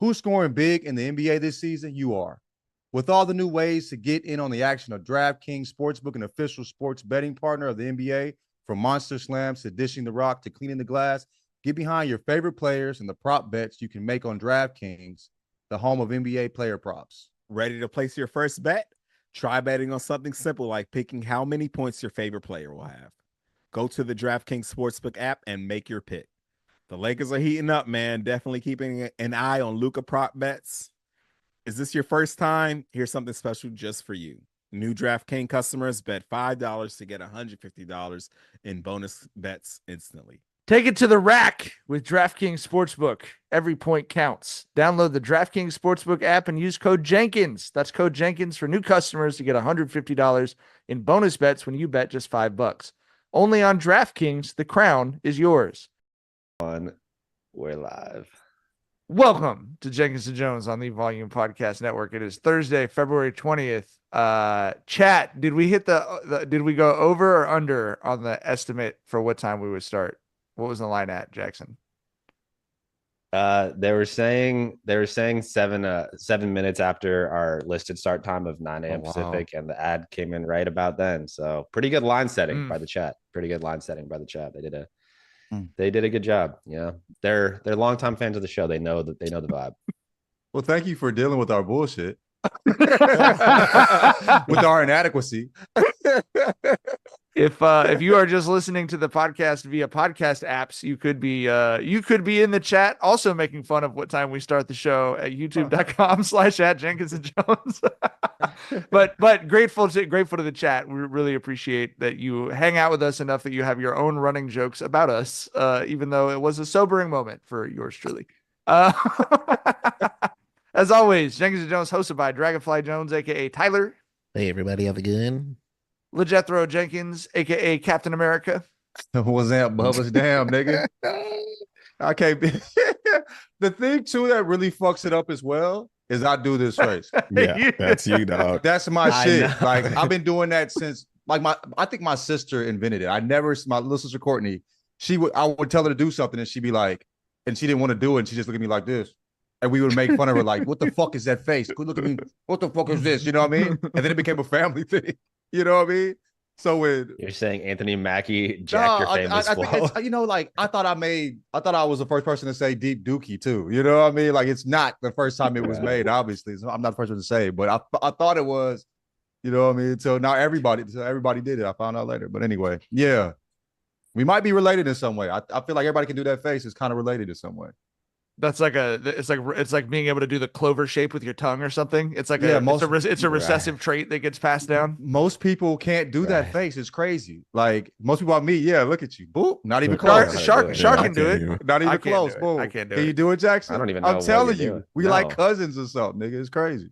Who's scoring big in the NBA this season? You are. With all the new ways to get in on the action of DraftKings Sportsbook, an official sports betting partner of the NBA, from Monster Slams to dishing the rock to cleaning the glass, get behind your favorite players and the prop bets you can make on DraftKings, the home of NBA player props. Ready to place your first bet? Try betting on something simple like picking how many points your favorite player will have. Go to the DraftKings Sportsbook app and make your pick. The Lakers are heating up, man. Definitely keeping an eye on Luka prop bets. Is this your first time? Here's something special just for you. New DraftKings customers bet $5 to get $150 in bonus bets instantly. Take it to the rack with DraftKings Sportsbook. Every point counts. Download the DraftKings Sportsbook app and use code Jenkins. That's code Jenkins for new customers to get $150 in bonus bets when you bet just $5. Only on DraftKings, the crown is yours. We're live. Welcome to Jenkins and Jonez on the Volume Podcast Network. It is Thursday, February 20th. Chat, did we hit did we go over or under on the estimate for what time we would start? What was the line at, Jackson? They were saying 7 minutes after our listed start time of 9 a.m. Pacific, and the ad came in right about then. So pretty good line setting by the chat. They did a good job. Yeah, they're longtime fans of the show. They know the vibe. Well, thank you for dealing with our bullshit, with our inadequacy. If you are just listening to the podcast via podcast apps, you could be in the chat also making fun of what time we start the show at youtube.com/@JenkinsandJones. but grateful to the chat. We really appreciate that you hang out with us enough that you have your own running jokes about us, even though it was a sobering moment for yours truly. As always, Jenkins and Jones, hosted by Dragonfly Jones, aka Tyler. Hey everybody, have a good. LeJethro Jenkins, aka Captain America. What's that, Bubba's? Damn, nigga. I can't be. The thing too that really fucks it up as well is I do this face. Yeah, that's you, dog. That's my shit. Like I've been doing that since I think my sister invented it. My little sister Courtney, I would tell her to do something and she'd be like, and she didn't want to do it, and she just look at me like this. And we would make fun of her, like, what the fuck is that face? Look at me. What the fuck is this? You know what I mean? And then it became a family thing. You know what I mean? So when you're saying Anthony Mackie jacked your famous I think it's, I thought I was the first person to say Deep Dookie too. You know what I mean? Like it's not the first time it was made, obviously. So I'm not the first one to say it, but I thought it was, you know what I mean? So now everybody did it. I found out later. But anyway, yeah. We might be related in some way. I feel like everybody can do that face. It's kind of related in some way. That's it's like being able to do the clover shape with your tongue or something. It's like it's a recessive trait that gets passed down. Most people can't do that face. It's crazy. Like most people I meet, look at you. Boop. Not even close. Shark can do it. Not even close. Boom. I can't do it. Can you do it, Jackson? I don't even know. I'm telling you. We like cousins or something, nigga. It's crazy.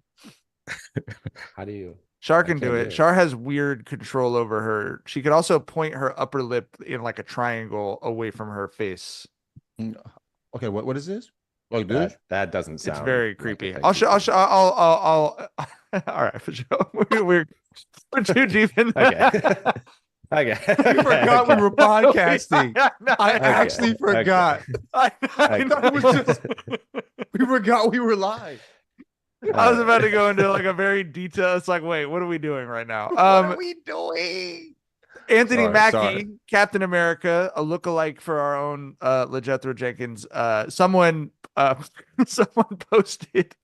How do you? Char can do it. Char has weird control over her. She could also point her upper lip in like a triangle away from her face. Okay, what is this? Like that doesn't sound. It's very creepy. I'll show. All right, for sure. We're too deep in that. Okay. We forgot we were podcasting. I actually forgot. I we forgot we were live. I was about to go into like a very detailed. It's like, wait, what are we doing right now? What are we doing? Anthony Mackie, Captain America, a lookalike for our own LeJethro Jenkins. Someone posted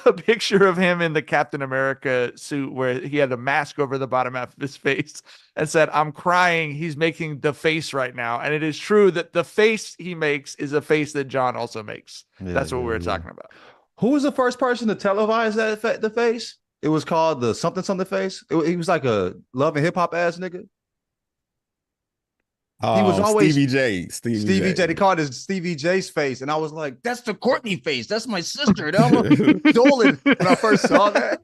a picture of him in the Captain America suit where he had a mask over the bottom half of his face and said, "I'm crying. He's making the face right now." And it is true that the face he makes is a face that John also makes. That's what we're talking about. Who was the first person to televise the face? It was called the something face. He was like a Love and Hip Hop ass nigga. He was always Stevie J. Stevie J. They called it Stevie J's face, and I was like, "That's the Courtney face. That's my sister." Dolan when I first saw that.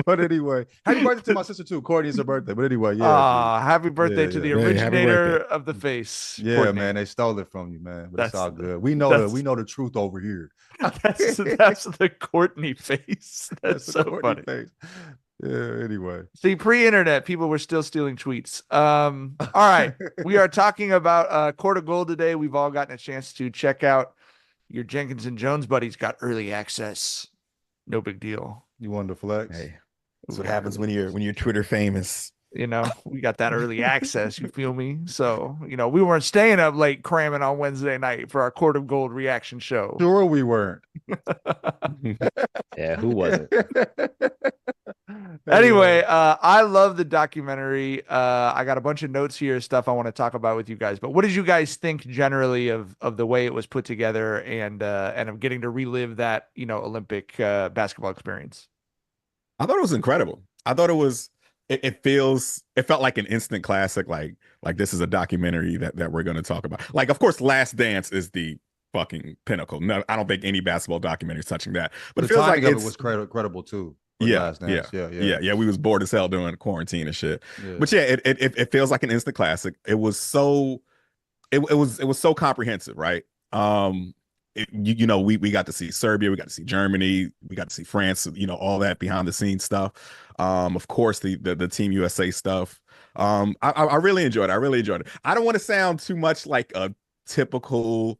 But anyway, happy birthday to my sister too. Courtney's her birthday. But anyway, happy birthday to the originator of the face. Yeah, Courtney. Man, they stole it from you, man. But it's all good. We know the truth over here. That's the Courtney face. That's so funny. Face. Yeah, anyway. See, pre-internet, people were still stealing tweets. All right. We are talking about Court of Gold today. We've all gotten a chance to check out your Jenkins and Jones buddies got early access. No big deal. You wanted to flex? Hey, that's what happens when you're Twitter famous. You know, we got that early access. You feel me? So, you know, we weren't staying up late cramming on Wednesday night for our Court of Gold reaction show. Sure, we weren't. Yeah, who wasn't? Anyway, I love the documentary. I got a bunch of notes here, stuff I want to talk about with you guys. But what did you guys think generally of the way it was put together and of getting to relive that, you know, Olympic basketball experience? I thought it was incredible. I thought it felt like an instant classic. Like this is a documentary that we're going to talk about. Like, of course, Last Dance is the fucking pinnacle. No, I don't think any basketball documentary is touching that. But the it feels like it was credible too. Yeah. We was bored as hell during quarantine and shit. Yeah. But yeah, it feels like an instant classic. It was so comprehensive, right? You know, we got to see Serbia, we got to see Germany, we got to see France, you know, all that behind the scenes stuff. Of course, the Team USA stuff. I really enjoyed it. I don't want to sound too much like a typical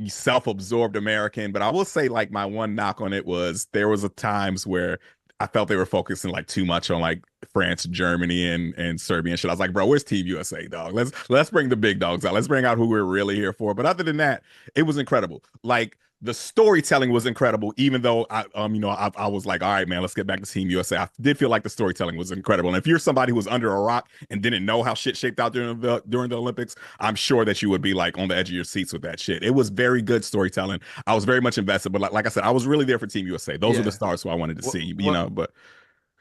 self-absorbed American, but I will say, like, my one knock on it was there was times where I felt they were focusing like too much on like France, Germany, and Serbia and shit. I was like, bro, where's Team USA, dog? Let's bring the big dogs out. Let's bring out who we're really here for. But other than that, it was incredible. Like, the storytelling was incredible, even though I was like, all right, man, let's get back to Team USA. I did feel like the storytelling was incredible. And if you're somebody who was under a rock and didn't know how shit shaped out during the Olympics, I'm sure that you would be like on the edge of your seats with that shit. It was very good storytelling. I was very much invested, but like I said, I was really there for Team USA. Those are the stars who I wanted to see, you know. But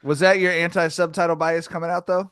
was that your anti-subtitle bias coming out though?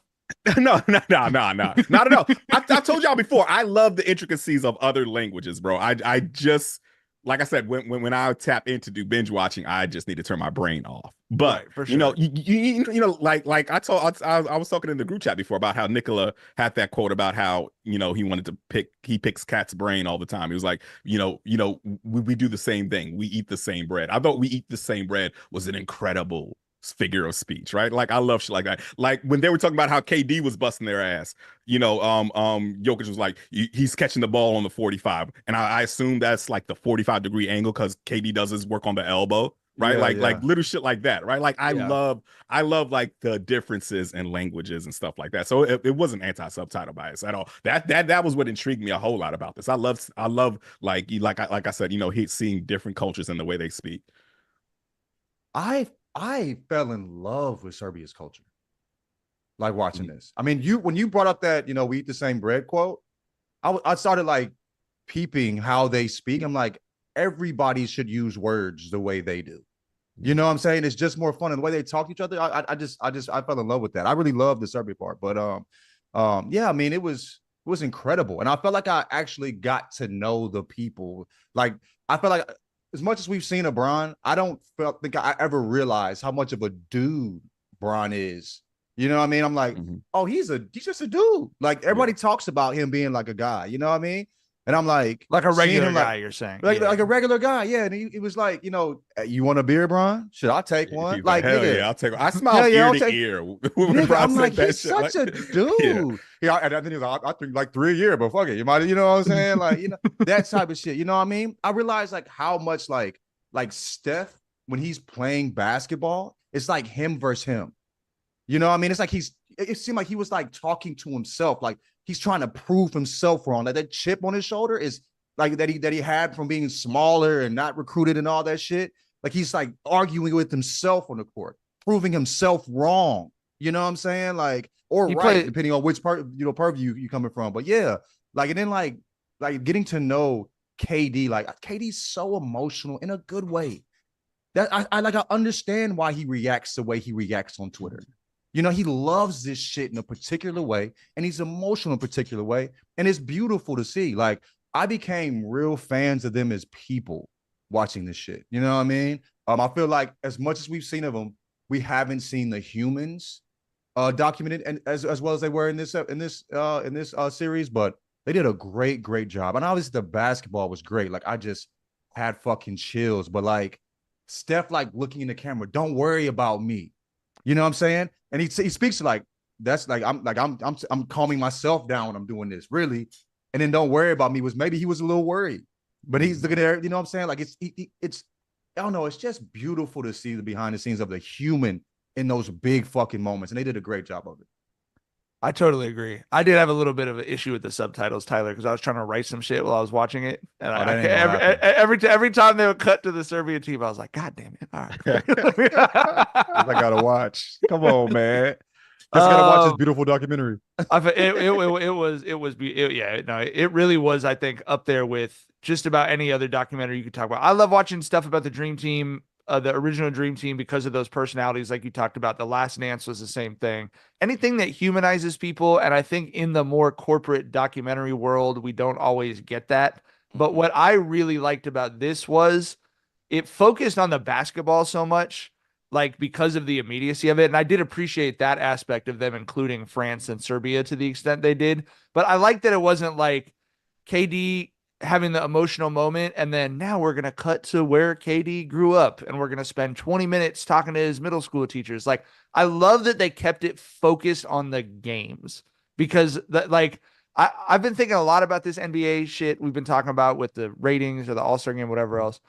No, not at all. I told y'all before, I love the intricacies of other languages, bro. I just, like I said, when I tap into do binge watching, I just need to turn my brain off. But right, for sure. You know, like I was talking in the group chat before about how Nicola had that quote about how, you know, he picks Cat's brain all the time. He was like, you know, we do the same thing. We eat the same bread. I thought we eat the same bread was an incredible figure of speech, right? Like, I love shit like that. Like when they were talking about how KD was busting their ass, you know, Jokic was like, he's catching the ball on the 45, and I assume that's like the 45-degree angle because KD does his work on the elbow, right? Like little shit like that, right? Like I love like the differences in languages and stuff like that. So it wasn't anti-subtitle bias at all. That was what intrigued me a whole lot about this. I love like I said, you know, seeing different cultures and the way they speak. I fell in love with Serbia's culture, like watching this. I mean, when you brought up that, you know, we eat the same bread quote, I started like peeping how they speak. I'm like, everybody should use words the way they do. You know what I'm saying? It's just more fun, and the way they talk to each other. I fell in love with that. I really love the Serbia part, but yeah, I mean, it was incredible, and I felt like I actually got to know the people. Like, I felt like, as much as we've seen LeBron, I don't think I ever realized how much of a dude Bron is. You know what I mean? I'm like, oh, he's just a dude. Like, everybody talks about him being like a guy. You know what I mean? And I'm like a regular guy, you're saying. Like a regular guy, yeah. And he was like, you know, you want a beer, Bron? Should I take one? Like, hell nigga, yeah, I'll take one. I smile ear to ear. Nigga, I'm like, he's such a dude. Yeah, and I think I drink like 3 a year, but fuck it. You might, you know what I'm saying? Like, you know, that type of shit. You know what I mean? I realized like how much like Steph, when he's playing basketball, it's like him versus him. You know what I mean? It's like it seemed like he was like talking to himself, like he's trying to prove himself wrong. Like that chip on his shoulder is like that he had from being smaller and not recruited and all that shit. Like he's like arguing with himself on the court, proving himself wrong. You know what I'm saying? Like, or right, depending on which part, you know, purview you coming from. But yeah, like, and then like getting to know KD, like KD's so emotional in a good way. That I understand why he reacts the way he reacts on Twitter. You know, he loves this shit in a particular way, and he's emotional in a particular way, and it's beautiful to see. Like, I became real fans of them as people watching this shit. You know what I mean? I feel like as much as we've seen of them, we haven't seen the humans documented, and as well as they were in this series. But they did a great job, and obviously the basketball was great. Like, I just had fucking chills. But like Steph, like looking in the camera, don't worry about me. You know what I'm saying? And he speaks like, that's like, I'm calming myself down when I'm doing this, really. And then don't worry about me was maybe he was a little worried. But he's looking there, you know what I'm saying? Like it's I don't know, it's just beautiful to see the behind the scenes of the human in those big fucking moments. And they did a great job of it. I totally agree. I did have a little bit of an issue with the subtitles, Tyler, because I was trying to write some shit while I was watching it, and every time they would cut to the Serbian team, I was like, "God damn it!" All right, I gotta watch. Come on, man. Just gotta watch this beautiful documentary. It really was. I think up there with just about any other documentary you could talk about. I love watching stuff about the Dream Team. The original Dream Team, because of those personalities, like you talked about. The Last Dance was the same thing. Anything that humanizes people, and I think in the more corporate documentary world, we don't always get that. But what I really liked about this was it focused on the basketball so much, like because of the immediacy of it. And I did appreciate that aspect of them including France and Serbia to the extent they did. But I liked that it wasn't like KD having the emotional moment, and then now we're going to cut to where KD grew up, and we're going to spend 20 minutes talking to his middle school teachers. Like, I love that they kept it focused on the games, because I've been thinking a lot about this NBA shit we've been talking about with the ratings or the All-Star game, whatever else.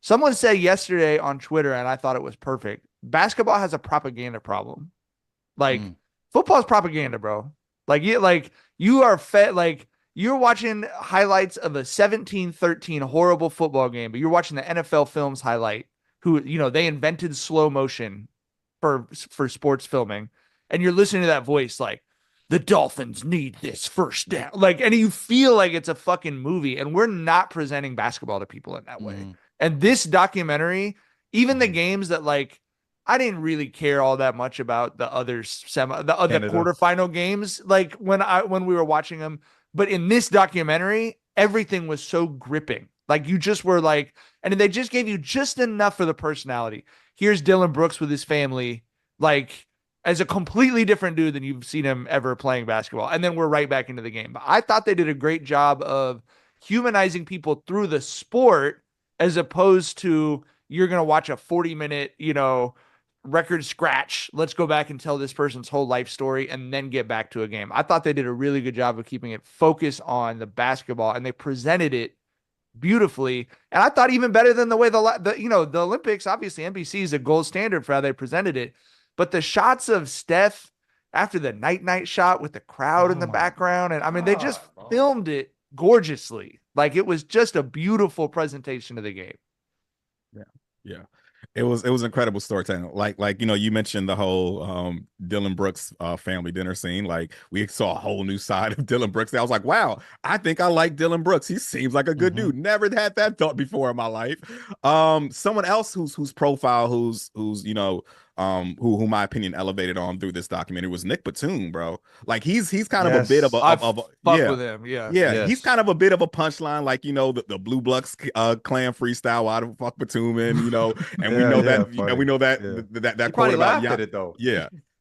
Someone said yesterday on Twitter, and I thought it was perfect. Basketball has a propaganda problem. Like, football's propaganda, bro. You are fed, you're watching highlights of a 17-13 horrible football game, but you're watching the NFL Films highlight, who, they invented slow motion for sports filming. And you're listening to that voice like, the Dolphins need this first down. And you feel like it's a fucking movie, and we're not presenting basketball to people in that way. And this documentary, even the games that I didn't really care all that much about the other quarterfinal games, when we were watching them. But in this documentary, everything was so gripping. You just were and they just gave you just enough for the personality. Here's Dylan Brooks with his family, as a completely different dude than you've seen him ever playing basketball. And then we're right back into the game. But I thought they did a great job of humanizing people through the sport, as opposed to you're going to watch a 40-minute, record scratch. Let's go back and tell this person's whole life story and then get back to a game. I thought they did a really good job of keeping it focused on the basketball, and they presented it beautifully. And I thought even better than the way the Olympics, obviously NBC is a gold standard for how they presented it. But the shots of Steph after the night shot with the crowd in the background, and they just filmed it gorgeously. It was just a beautiful presentation of the game. Yeah. It was incredible storytelling. You mentioned the whole Dylan Brooks family dinner scene. We saw a whole new side of Dylan Brooks. I was like, wow, I think I like Dylan Brooks. He seems like a good dude. Never had that thought before in my life. Someone else whose profile, who my opinion elevated on through this documentary was Nick Batum, bro. He's kind of a bit of with him. Yes. He's kind of a bit of a punchline, the Blue Bloods clan freestyle. Why the fuck Batum? And we know that quote about it though.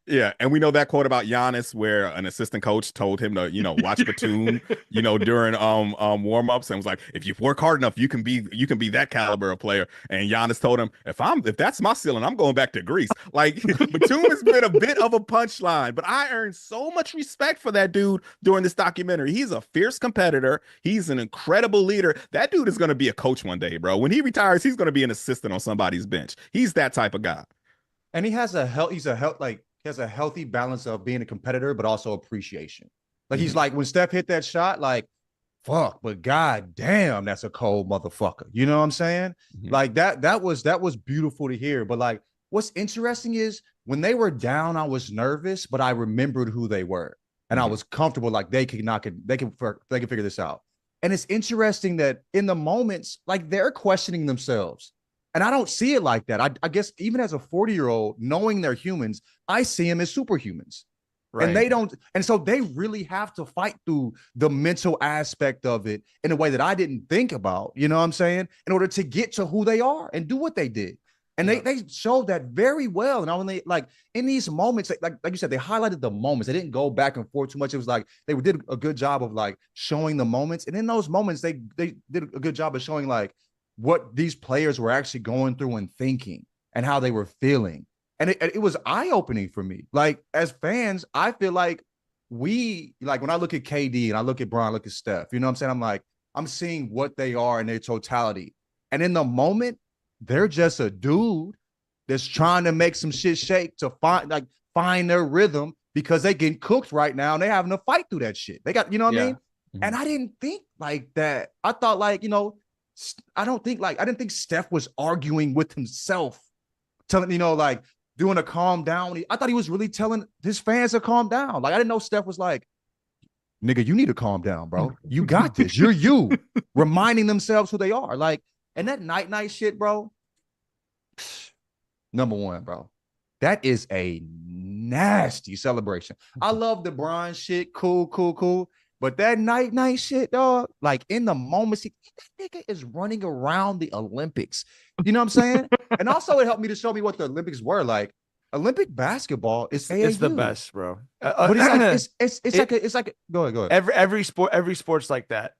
Yeah, and we know that quote about Giannis, where an assistant coach told him to, watch Batum, during warm-ups, and was like, if you work hard enough, you can be that caliber of player. And Giannis told him, if that's my ceiling, I'm going back to Greece. Batum has been a bit of a punchline, but I earned so much respect for that dude during this documentary. He's a fierce competitor. He's an incredible leader. That dude is going to be a coach one day, bro. When he retires, he's going to be an assistant on somebody's bench. He's that type of guy. And he has a healthy balance of being a competitor, but also appreciation. He's when Steph hit that shot, fuck, but god damn, that's a cold motherfucker. You know what I'm saying? That was beautiful to hear. But what's interesting is when they were down, I was nervous, but I remembered who they were. And I was comfortable, they can figure this out. And it's interesting that in the moments, they're questioning themselves. And I don't see it like that. I guess even as a 40-year-old, knowing they're humans, I see them as superhumans. Right. And they don't. And so they really have to fight through the mental aspect of it in a way that I didn't think about, you know what I'm saying? In order to get to who they are and do what they did. And they showed that very well. And when they in these moments, like you said, they highlighted the moments. They didn't go back and forth too much. It was they did a good job of showing the moments. And in those moments, they did a good job of showing what these players were actually going through and thinking and how they were feeling. And it was eye-opening for me. As fans, I feel we when I look at KD and I look at Bron, look at Steph, you know what I'm saying? I'm seeing what they are in their totality. And in the moment, they're just a dude that's trying to make some shit shake to find their rhythm because they getting cooked right now and they having to fight through that shit. They got, you know what I mean? And I didn't think like that. I thought like, you know, I didn't think Steph was arguing with himself, telling, you know, like doing a calm down. I thought he was really telling his fans to calm down. Like, I didn't know Steph was like, nigga, you need to calm down, bro. You got this. You're you. Reminding themselves who they are. Like, and that night shit, bro. Number one, bro. That is a nasty celebration. I love the LeBron shit. Cool. But that night shit, dog, like in the moment, that nigga is running around the Olympics. You know what I'm saying? And also it helped me to show me what the Olympics were like. Olympic basketball is AAU. It's the best, bro. But it's like go ahead. Every sport's like that.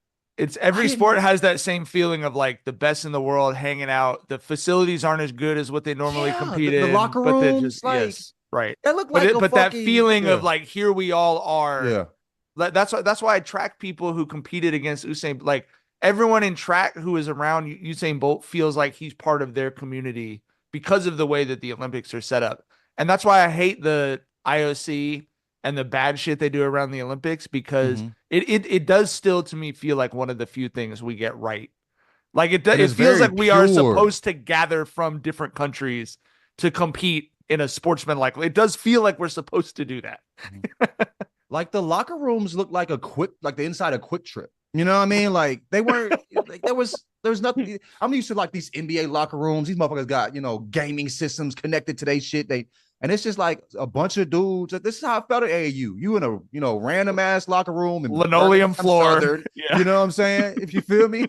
Every sport has that same feeling of like the best in the world hanging out. The facilities aren't as good as what they normally compete in. The locker rooms, but they're just, like, yes, right. That look like but that feeling of like, here we all are. Yeah. That's why I track people who competed against Usain. Like everyone in track who is around Usain Bolt feels like he's part of their community because of the way that the Olympics are set up. And that's why I hate the IOC and the bad shit they do around the Olympics, because it does still to me feel like one of the few things we get right. Like it feels like we are supposed to gather from different countries to compete in a sportsmanlike. It does feel like we're supposed to do that. Like the locker rooms look like the inside of Quick Trip. You know what I mean? Like they weren't. Like, there's nothing. I'm used to like these NBA locker rooms. These motherfuckers got, you know, gaming systems connected to their shit. And it's just like a bunch of dudes. This is how I felt at AAU. You in a, you know, random ass locker room and linoleum floor. You know what I'm saying? If you feel me,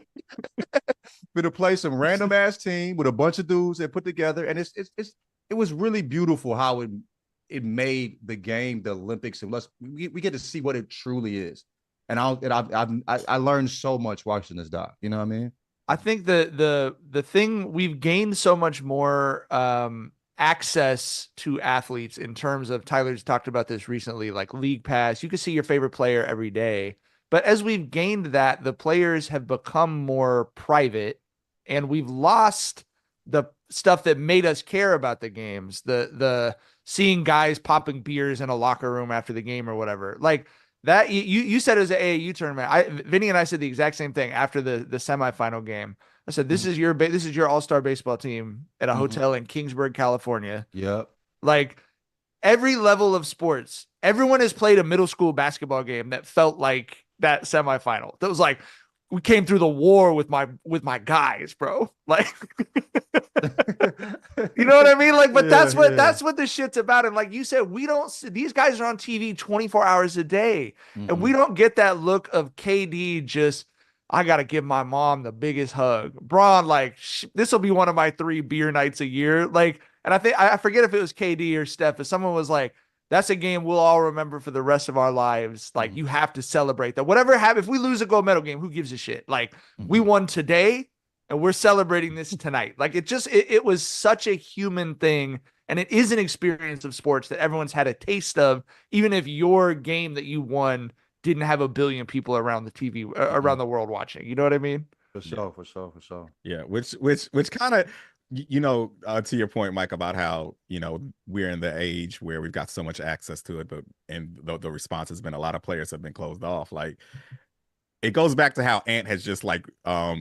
been to play some random ass team with a bunch of dudes that put together, and it was really beautiful how it made the game, the Olympics, and we get to see what it truly is. And I learned so much watching this doc. You know what I mean? I think the thing, we've gained so much more access to athletes in terms of, Tyler's talked about this recently, like League Pass. You can see your favorite player every day. But as we've gained that, the players have become more private, and we've lost the stuff that made us care about the games. The seeing guys popping beers in a locker room after the game or whatever. Like that, you said it was an AAU tournament. Vinny and I said the exact same thing after the semifinal game. I said, this is your all-star baseball team at a hotel in Kingsburg, California. Yep. Like every level of sports, everyone has played a middle school basketball game that felt like that semifinal. That was like, we came through the war with my guys, bro. Like, you know what I mean? Like, but that's what the shit's about. And like you said, we don't see, these guys are on TV 24 hours a day, and we don't get that look of KD just, I got to give my mom the biggest hug. Braun, like, this will be one of my 3 beer nights a year. Like, and I forget if it was KD or Steph, but someone was like, that's a game we'll all remember for the rest of our lives. Like, you have to celebrate that. Whatever happens, if we lose a gold medal game, who gives a shit? Like, we won today, and we're celebrating this tonight. Like, it was such a human thing, and it is an experience of sports that everyone's had a taste of, even if your game that you won didn't have a billion people around the TV, around the world watching. You know what I mean? For sure. Yeah, which kind of, you know, to your point, Mike, about how, you know, we're in the age where we've got so much access to it, but the response has been, a lot of players have been closed off. Like, it goes back to how Ant has just like,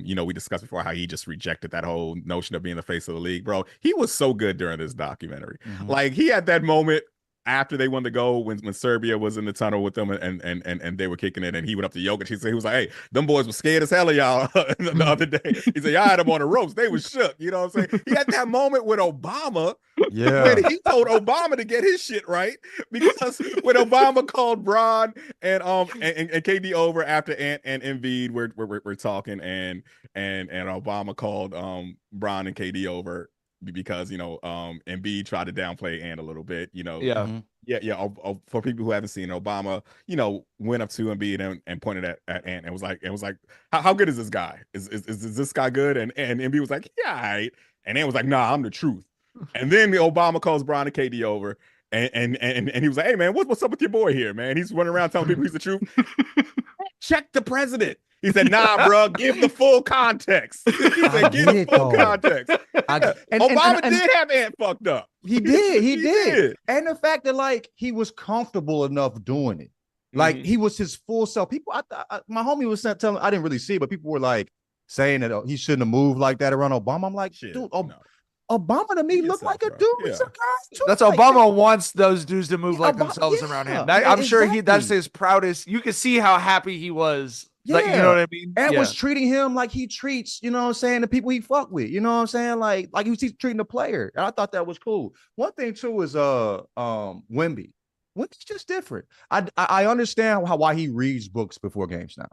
you know, we discussed before how he just rejected that whole notion of being the face of the league, bro. He was so good during this documentary. Like, he had that moment after they won the goal when Serbia was in the tunnel with them and they were kicking it, and he went up to Jokic. He was like, hey, them boys were scared as hell of y'all the other day. He said, y'all had them on the ropes. They was shook. You know what I'm saying? He had that moment with Obama. Yeah. When he told Obama to get his shit right, because when Obama called Bron and KD over after Ant and Embiid we're talking, and Obama called Bron and KD over, because, you know, Embiid tried to downplay Ant a little bit, you know. For people who haven't seen, Obama, you know, went up to Embiid and pointed at Ant and was like, how good is this guy? Is this guy good? And Embiid was like, yeah, all right. And Ant was like, nah, I'm the truth. And then Obama calls Bron and KD over, and he was like, hey man, what's up with your boy here, man? He's running around telling people he's the truth. Check the president. He said, "Nah, bro, give the full context." He said, "Give the full context." Obama did have Ant fucked up. He did. And the fact that like he was comfortable enough doing it, like he was his full self. People, my homie was telling, I didn't really see it, but people were like saying that he shouldn't have moved like that around Obama. I'm like, dude, no. Obama to me looked like a dude with some guys too. That's like, Obama wants those dudes to move like themselves around him. I'm sure that's his proudest. You can see how happy he was. Yeah. Like, you know what I mean? And was treating him like he treats, you know what I'm saying, the people he fuck with. You know what I'm saying? Like he was treating the player. And I thought that was cool. One thing too is Wemby. Wemby's just different. I understand why he reads books before games now.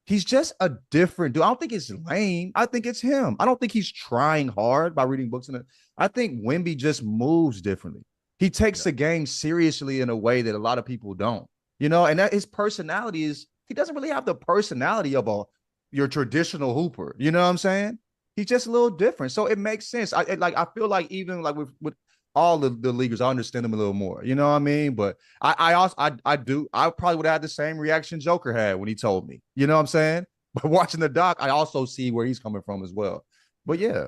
He's just a different dude. I don't think it's lame. I think it's him. I don't think he's trying hard by reading books. I think Wemby just moves differently. He takes the game seriously in a way that a lot of people don't. You know, and that his personality is, he doesn't really have the personality of your traditional hooper. You know what I'm saying? He's just a little different. So it makes sense. I feel like even like with all the leaguers, I understand them a little more. You know what I mean? But I probably would have had the same reaction Joker had when he told me. You know what I'm saying? But watching the doc, I also see where he's coming from as well. But yeah.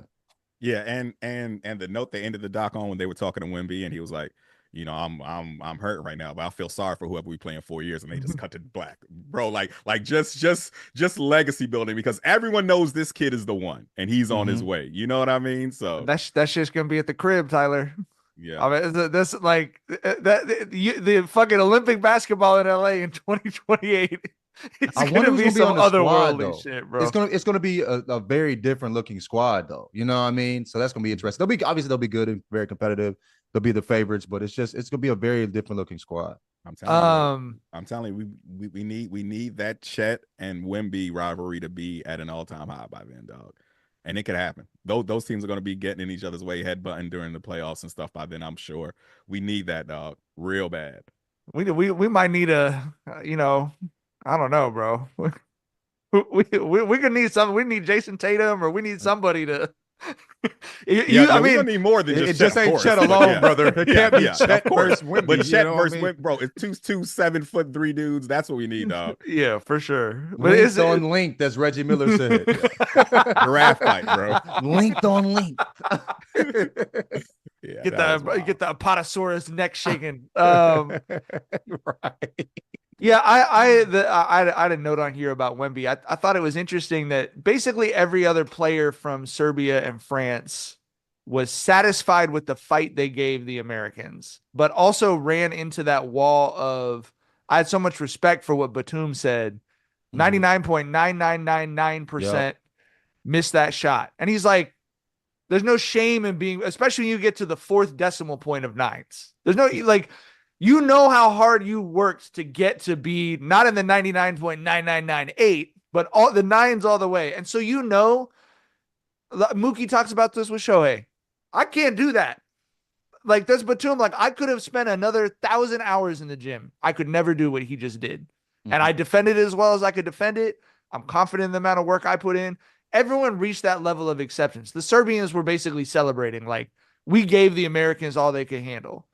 Yeah, and the note they ended the doc on when they were talking to Wemby, and he was like, you know, I'm hurting right now, but I feel sorry for whoever we play in 4 years, and they just cut to black, bro. Like just legacy building, because everyone knows this kid is the one, and he's on his way. You know what I mean? So that's just gonna be at the crib, Tyler. Yeah, I mean, this like the fucking Olympic basketball in LA in 2028. It's gonna be some otherworldly shit, bro. It's gonna be a very different looking squad, though. You know what I mean? So that's gonna be interesting. They'll be good and very competitive. They'll be the favorites, but it's gonna be a very different looking squad. I'm telling you, we need that Chet and Wemby rivalry to be at an all-time high by then, dog. And it could happen. Those teams are going to be getting in each other's way, headbutting during the playoffs and stuff by then, I'm sure. We need that, dog, real bad. We might need a, you know, I don't know, bro. We could need something. We need Jason Tatum, or we need somebody to. I mean, we don't need more than just it just ain't Chet alone, brother. It can't be Chet versus Wemby. But Chet versus Wemby, bro. It's two 7'3" dudes. That's what we need, dog. Yeah, for sure. But linked on linked, as Reggie Miller said. Giraffe fight, bro. Linked on linked. Get the Apatosaurus neck shaking. Right. Yeah, I had a note on here about Wemby. I thought it was interesting that basically every other player from Serbia and France was satisfied with the fight they gave the Americans, but also ran into that wall of, I had so much respect for what Batum said, 99.9999% missed that shot. And he's like, there's no shame in being, especially when you get to the fourth decimal point of nines. There's no, like, you know how hard you worked to get to be not in the 99.9998, but all the nines all the way. And so, you know, Mookie talks about this with Shohei. I can't do that. Like, there's Batum. Like, I could have spent another 1,000 hours in the gym. I could never do what he just did. And I defended it as well as I could defend it. I'm confident in the amount of work I put in. Everyone reached that level of acceptance. The Serbians were basically celebrating, like, we gave the Americans all they could handle.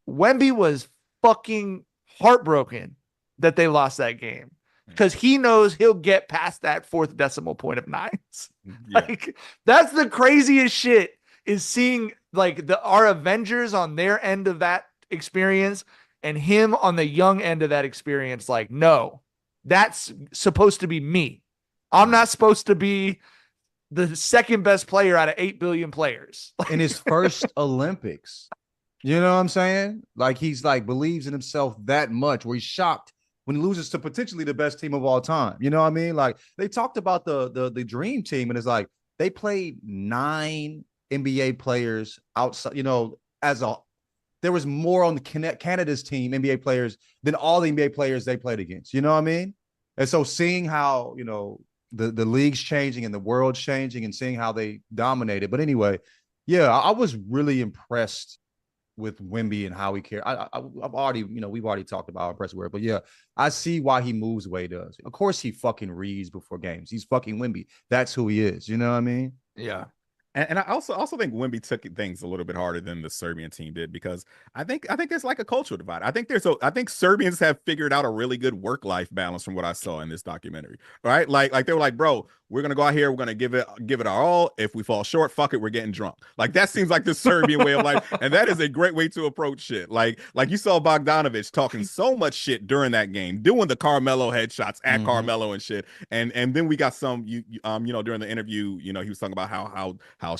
Wemby was fucking heartbroken that they lost that game, because he knows he'll get past that fourth decimal point of nines. Yeah. Like, that's the craziest shit, is seeing like our Avengers on their end of that experience and him on the young end of that experience. Like, no, that's supposed to be me. I'm not supposed to be the second best player out of 8 billion players. In his first Olympics. You know what I'm saying? Like, he's like believes in himself that much, where he's shocked when he loses to potentially the best team of all time. You know what I mean? Like, they talked about the dream team, and it's like they played 9 NBA players outside, you know, there was more on Canada's team, NBA players, than all the NBA players they played against. You know what I mean? And so seeing how, you know, the league's changing and the world's changing, and seeing how they dominated. But anyway, yeah, I was really impressed with Wemby and how he cares. I've already, you know, we've already talked about how impressive we were, but yeah, I see why he moves the way he does. Of course, he fucking reads before games. He's fucking Wemby. That's who he is. You know what I mean? Yeah. And I also think Wemby took things a little bit harder than the Serbian team did, because I think there's like a cultural divide. I think Serbians have figured out a really good work-life balance from what I saw in this documentary. Right? Like they were like, bro, we're gonna go out here, we're gonna give it our all. If we fall short, fuck it, we're getting drunk. Like that seems like the Serbian way of life, and that is a great way to approach shit. Like you saw Bogdanovic talking so much shit during that game, doing the Carmelo headshots at Carmelo and shit, and then we got some during the interview, he was talking about how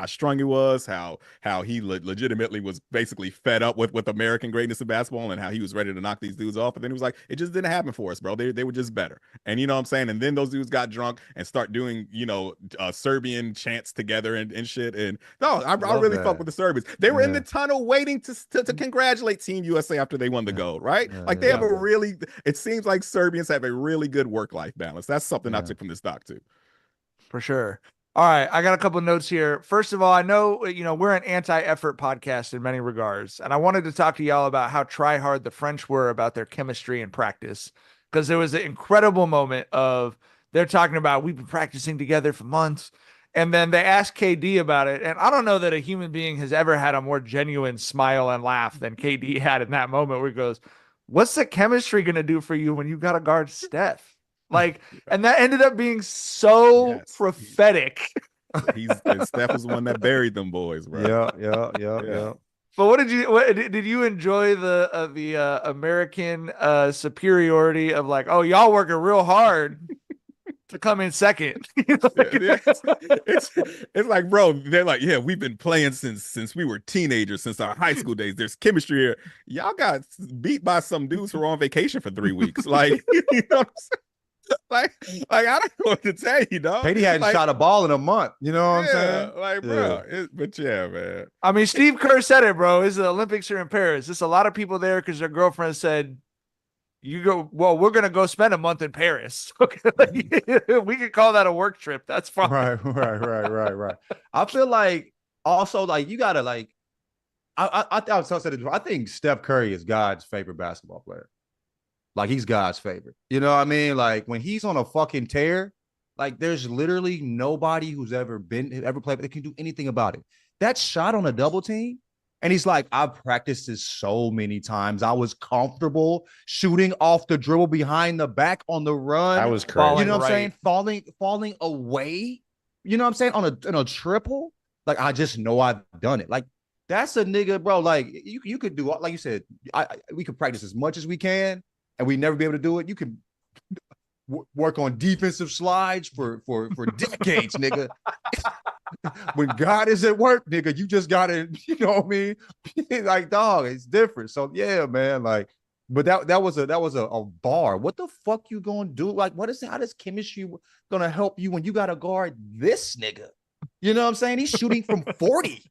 strong he was, how he legitimately was basically fed up with American greatness in basketball, and how he was ready to knock these dudes off. And then he was like, it just didn't happen for us, bro. They were just better. And you know what I'm saying? And then those dudes got drunk and start doing Serbian chants together and shit. And no, I really fuck with the Serbians. They were in the tunnel waiting to congratulate Team USA after they won the gold, right? Like they have it seems like Serbians have a really good work-life balance. That's something I took from this doc too. For sure. All right, I got a couple of notes here. First of all, I know, we're an anti-effort podcast in many regards, and I wanted to talk to y'all about how try-hard the French were about their chemistry and practice, because there was an incredible moment of they're talking about, we've been practicing together for months, and then they asked KD about it, and I don't know that a human being has ever had a more genuine smile and laugh than KD had in that moment, where he goes, what's the chemistry going to do for you when you got to guard Steph? Like, and that ended up being so prophetic. And Steph was the one that buried them boys, bro. Yeah. But did you enjoy the American superiority of like, oh, y'all working real hard to come in second? It's like, bro, they're like, yeah, we've been playing since we were teenagers, since our high school days. There's chemistry here. Y'all got beat by some dudes who were on vacation for 3 weeks. Like, you know what I'm saying? Like I don't know what to tell you, dog. Katie hadn't shot a ball in a month. You know what I'm saying? Like, bro. But yeah, man. I mean, Steve Kerr said it, bro. The Olympics are in Paris. There's a lot of people there because their girlfriend said, "You go. Well, we're gonna go spend a month in Paris. Okay, we could call that a work trip. That's fine." Right. I feel like also like you gotta like. I think Steph Curry is God's favorite basketball player. Like he's God's favorite. You know what I mean? Like when he's on a fucking tear, like there's literally nobody who's ever played that can do anything about it. That shot on a double team, and he's like, I've practiced this so many times. I was comfortable shooting off the dribble behind the back on the run. That was crazy. You know what I'm saying? Falling away. You know what I'm saying? On a triple. Like I just know I've done it. Like that's a nigga, bro. Like you could do, like you said, we could practice as much as we can. And we never be able to do it. You can work on defensive slides for decades, nigga. When God is at work, nigga, you just gotta, you know what I mean? Like, dog, it's different. So yeah, man. Like, but that was a bar. What the fuck you gonna do? Like, how does chemistry gonna help you when you gotta guard this nigga? You know what I'm saying? He's shooting from 40.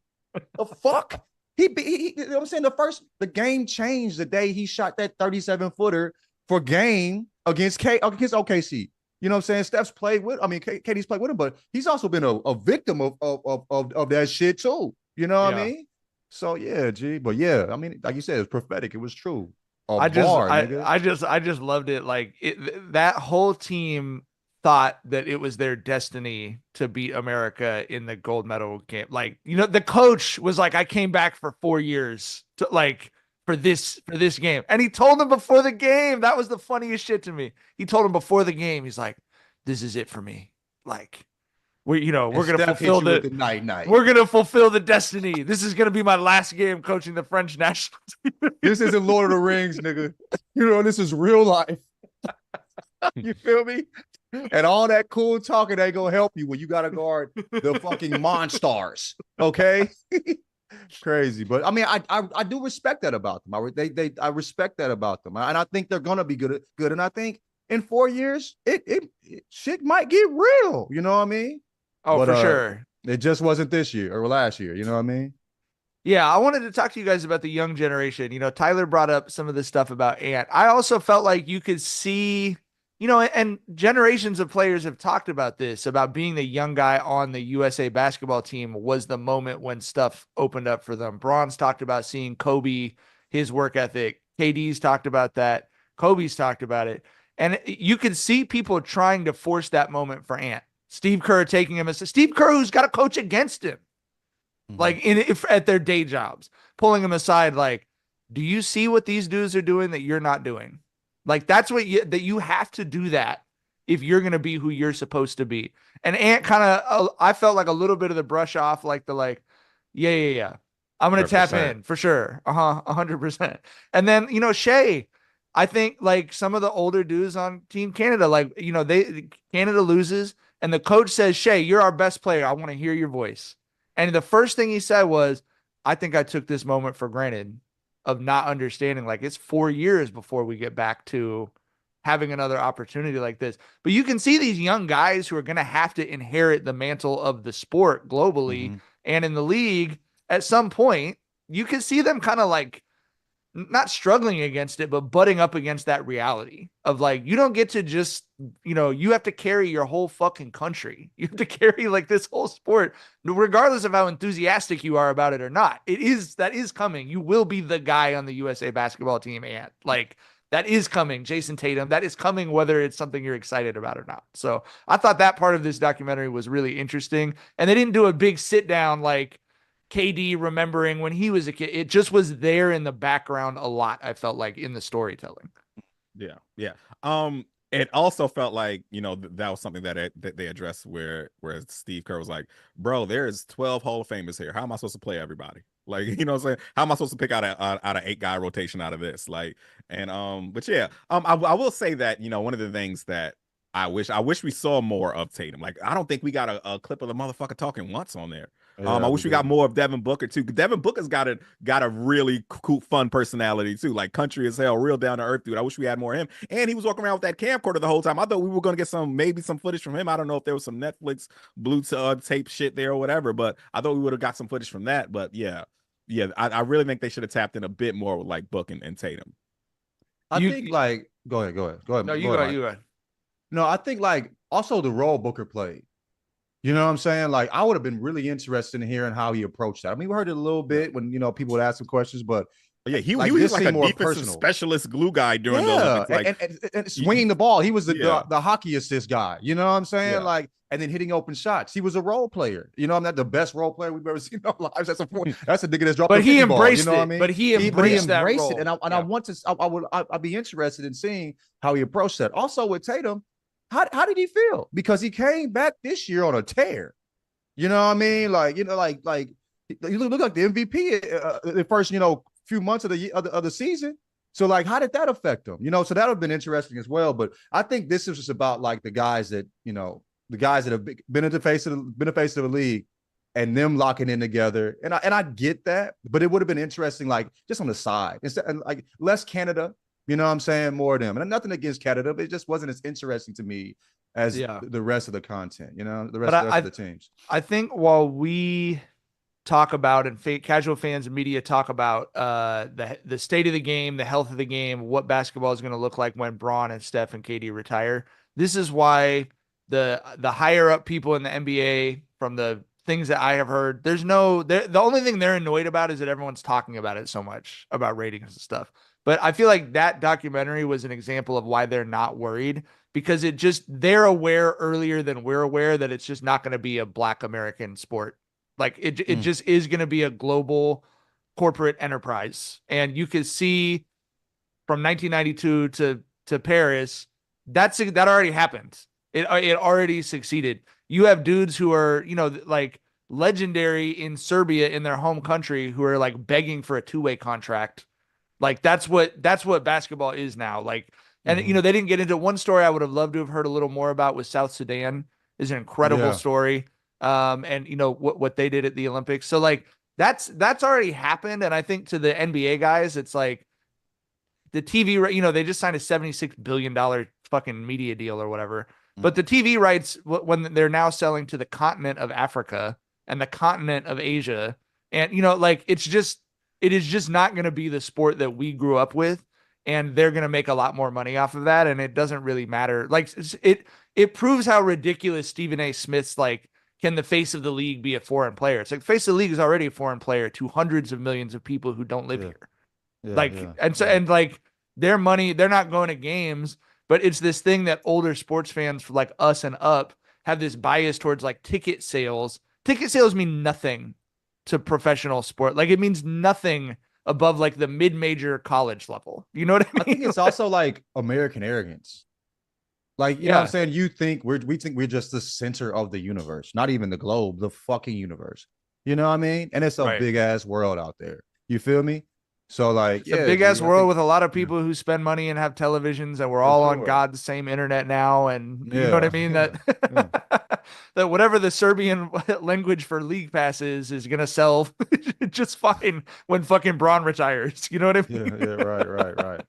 The fuck? He you know what I'm saying? The game changed the day he shot that 37-footer for game against OKC. You know what I'm saying? Steph's played with, KD's played with him, but he's also been a victim of that shit too. You know what I mean? So yeah, G. But yeah, I mean, like you said, it was prophetic. It was true. I just loved it. Like that whole team thought that it was their destiny to beat America in the gold medal game. Like, the coach was like, I came back for 4 years to for this game. And he told them before the game, that was the funniest shit to me. He told him before the game, he's like, this is it for me. Like, we're going to fulfill we're going to fulfill the destiny. This is going to be my last game coaching the French national team. This isn't Lord of the Rings, nigga. This is real life. You feel me? And all that cool talking ain't gonna help you when you gotta guard the fucking monsters. Okay, crazy. But I mean, I do respect that about them. I respect that about them, and I think they're gonna be good. And I think in 4 years, it shit might get real. You know what I mean? Oh, but, for sure. It just wasn't this year or last year. You know what I mean? Yeah, I wanted to talk to you guys about the young generation. Tyler brought up some of the stuff about Ant. I also felt like you could see. And generations of players have talked about this, about being the young guy on the USA basketball team was the moment when stuff opened up for them. Braun's talked about seeing Kobe, his work ethic. KD's talked about that. Kobe's talked about it. And you could see people trying to force that moment for Ant. Steve Kerr taking him as Steve Kerr, who's got a coach against him, like at their day jobs, pulling him aside, like, do you see what these dudes are doing that you're not doing? Like, that's what you have to do that if you're going to be who you're supposed to be. And Ant kind of, I felt like a little bit of the brush off, like yeah. I'm going to tap in for sure. 100%. And then, Shea, I think like some of the older dudes on Team Canada, like, Canada loses and the coach says, Shea, you're our best player. I want to hear your voice. And the first thing he said was, I think I took this moment for granted of not understanding. Like, it's 4 years before we get back to having another opportunity like this. But you can see these young guys who are going to have to inherit the mantle of the sport globally and in the league at some point. You can see them kind of like not struggling against it, but butting up against that reality of like, you don't get to just, you have to carry your whole fucking country. You have to carry like this whole sport, regardless of how enthusiastic you are about it or not. That is coming. You will be the guy on the USA basketball team. And like, that is coming. Jason Tatum, that is coming, whether it's something you're excited about or not. So I thought that part of this documentary was really interesting. And they didn't do a big sit down, like, KD remembering when he was a kid. It just was there in the background a lot, I felt like, in the storytelling. Yeah. It also felt like, that was something that they addressed where Steve Kerr was like, bro, there's 12 Hall of Famers here. How am I supposed to play everybody? Like, what I'm saying? How am I supposed to pick out an 8-guy rotation out of this? Like, and but yeah, I will say that, one of the things that I wish we saw more of Tatum. Like, I don't think we got a clip of the motherfucker talking once on there. I wish we got more of Devin Booker too. Devin Booker's got a really cool, fun personality too, like country as hell, real down to earth dude. I wish we had more of him. And he was walking around with that camcorder the whole time. I thought we were gonna get some footage from him. I don't know if there was some Netflix blue tape shit there or whatever, but I thought we would have got some footage from that. But yeah, I really think they should have tapped in a bit more with like Book and Tatum. I think like go ahead. No, you go ahead. No, I think like also the role Booker played. You know what I'm saying? Like, I would have been really interested in hearing how he approached that. I mean, we heard it a little bit when, people would ask him questions, but yeah, he was like a defensive specialist glue guy during the Olympics. Like, and swinging the ball. He was the hockey assist guy. You know what I'm saying? Yeah. Like, and then hitting open shots. He was a role player. I'm not the best role player we've ever seen in our lives. That's a nigga that's dropped. But he embraced ball, you know it. what I mean? But he embraced that role. And I'd be interested in seeing how he approached that. Also with Tatum, how did he feel? Because he came back this year on a tear. You know what I mean? Like, you look like the MVP the first, few months of the season. So like, how did that affect him? So that would have been interesting as well. But I think this is just about like the guys that have been the face of the league and them locking in together. And I get that, but it would have been interesting, like just on the side, instead, like less Canada, you know what I'm saying, more of them. And nothing against Canada, but it just wasn't as interesting to me as the rest of the content, the rest of the teams. I think while we talk about and casual fans and media talk about the state of the game, the health of the game, what basketball is going to look like when Bron and Steph and KD retire, this is why the higher up people in the NBA, from the things that I have heard, the only thing they're annoyed about is that everyone's talking about it so much, about ratings and stuff. But I feel like that documentary was an example of why they're not worried, because they're aware earlier than we're aware that it's just not going to be a Black American sport. Like it just is going to be a global corporate enterprise. And you can see from 1992 to Paris, that already happened. It already succeeded. You have dudes who are, like legendary in Serbia in their home country who are like begging for a two-way contract. Like that's what basketball is now. Like, and they didn't get into one story I would have loved to have heard a little more about was South Sudan. Is an incredible story. And what they did at the Olympics. So like that's already happened. And I think to the NBA guys, it's like the TV, they just signed a $76 billion fucking media deal or whatever. But the TV rights, when they're now selling to the continent of Africa and the continent of Asia, and like it is just not going to be the sport that we grew up with, and they're going to make a lot more money off of that. And it doesn't really matter. Like it proves how ridiculous Stephen A. Smith's like, can the face of the league be a foreign player? It's like face of the league is already a foreign player to hundreds of millions of people who don't live here. And like their money, they're not going to games, but it's this thing that older sports fans like us and up have this bias towards like ticket sales. Ticket sales mean nothing to professional sport. Like it means nothing above like the mid-major college level. You know what I mean? I think it's also like American arrogance. Like, you know what I'm saying? We think we're just the center of the universe, not even the globe, the fucking universe. You know what I mean? And it's a big ass world out there. You feel me? So like, it's a big ass world with a lot of people who spend money and have televisions, and we're all on God's same internet now. And you know what I mean? That that whatever the Serbian language for league pass is gonna sell just fine when fucking Braun retires. You know what I mean? Yeah, right.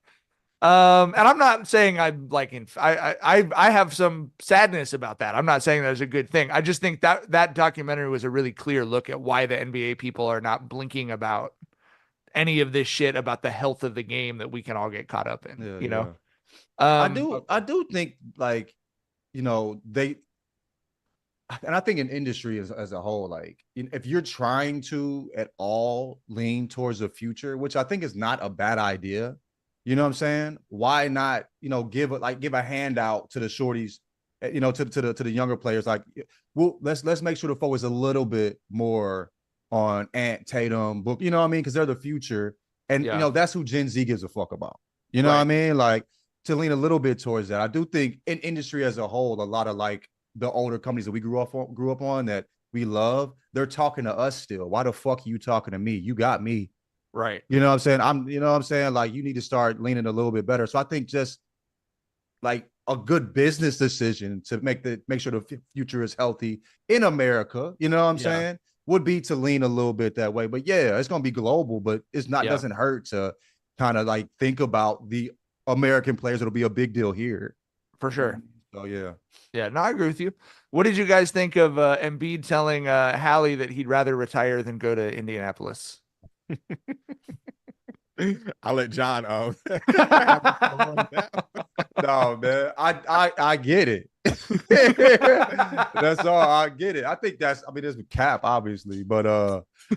And I'm not saying I'm like I have some sadness about that. I'm not saying that is a good thing. I just think that documentary was a really clear look at why the NBA people are not blinking about any of this shit about the health of the game that we can all get caught up in. You know, I do think like, you know, and I think in industry as a whole, like if you're trying to at all lean towards the future, which I think is not a bad idea. You know what I'm saying? Why not, you know, give a handout to the shorties, you know, to the younger players. Like, well, let's make sure the focus a little bit more on Ant, Tatum, Book. You know what I mean? Because they're the future, and you know that's who Gen Z gives a fuck about. You know what I mean? Like to lean a little bit towards that. I do think in industry as a whole, a lot of like the older companies that we grew up on that we love, they're talking to us still. Why the fuck are you talking to me? You got me. Right. You know what I'm saying? Like you need to start leaning a little bit better. So I think just like a good business decision to make sure the future is healthy in America, you know what I'm saying, would be to lean a little bit that way. But yeah, it's going to be global, but it's not, doesn't hurt to kind of like think about the American players. It'll be a big deal here. For sure. So yeah. Yeah, no, I agree with you. What did you guys think of Embiid telling Hallie that he'd rather retire than go to Indianapolis? I'll let John no, man. I get it. That's all. I get it. I think there's cap, obviously, but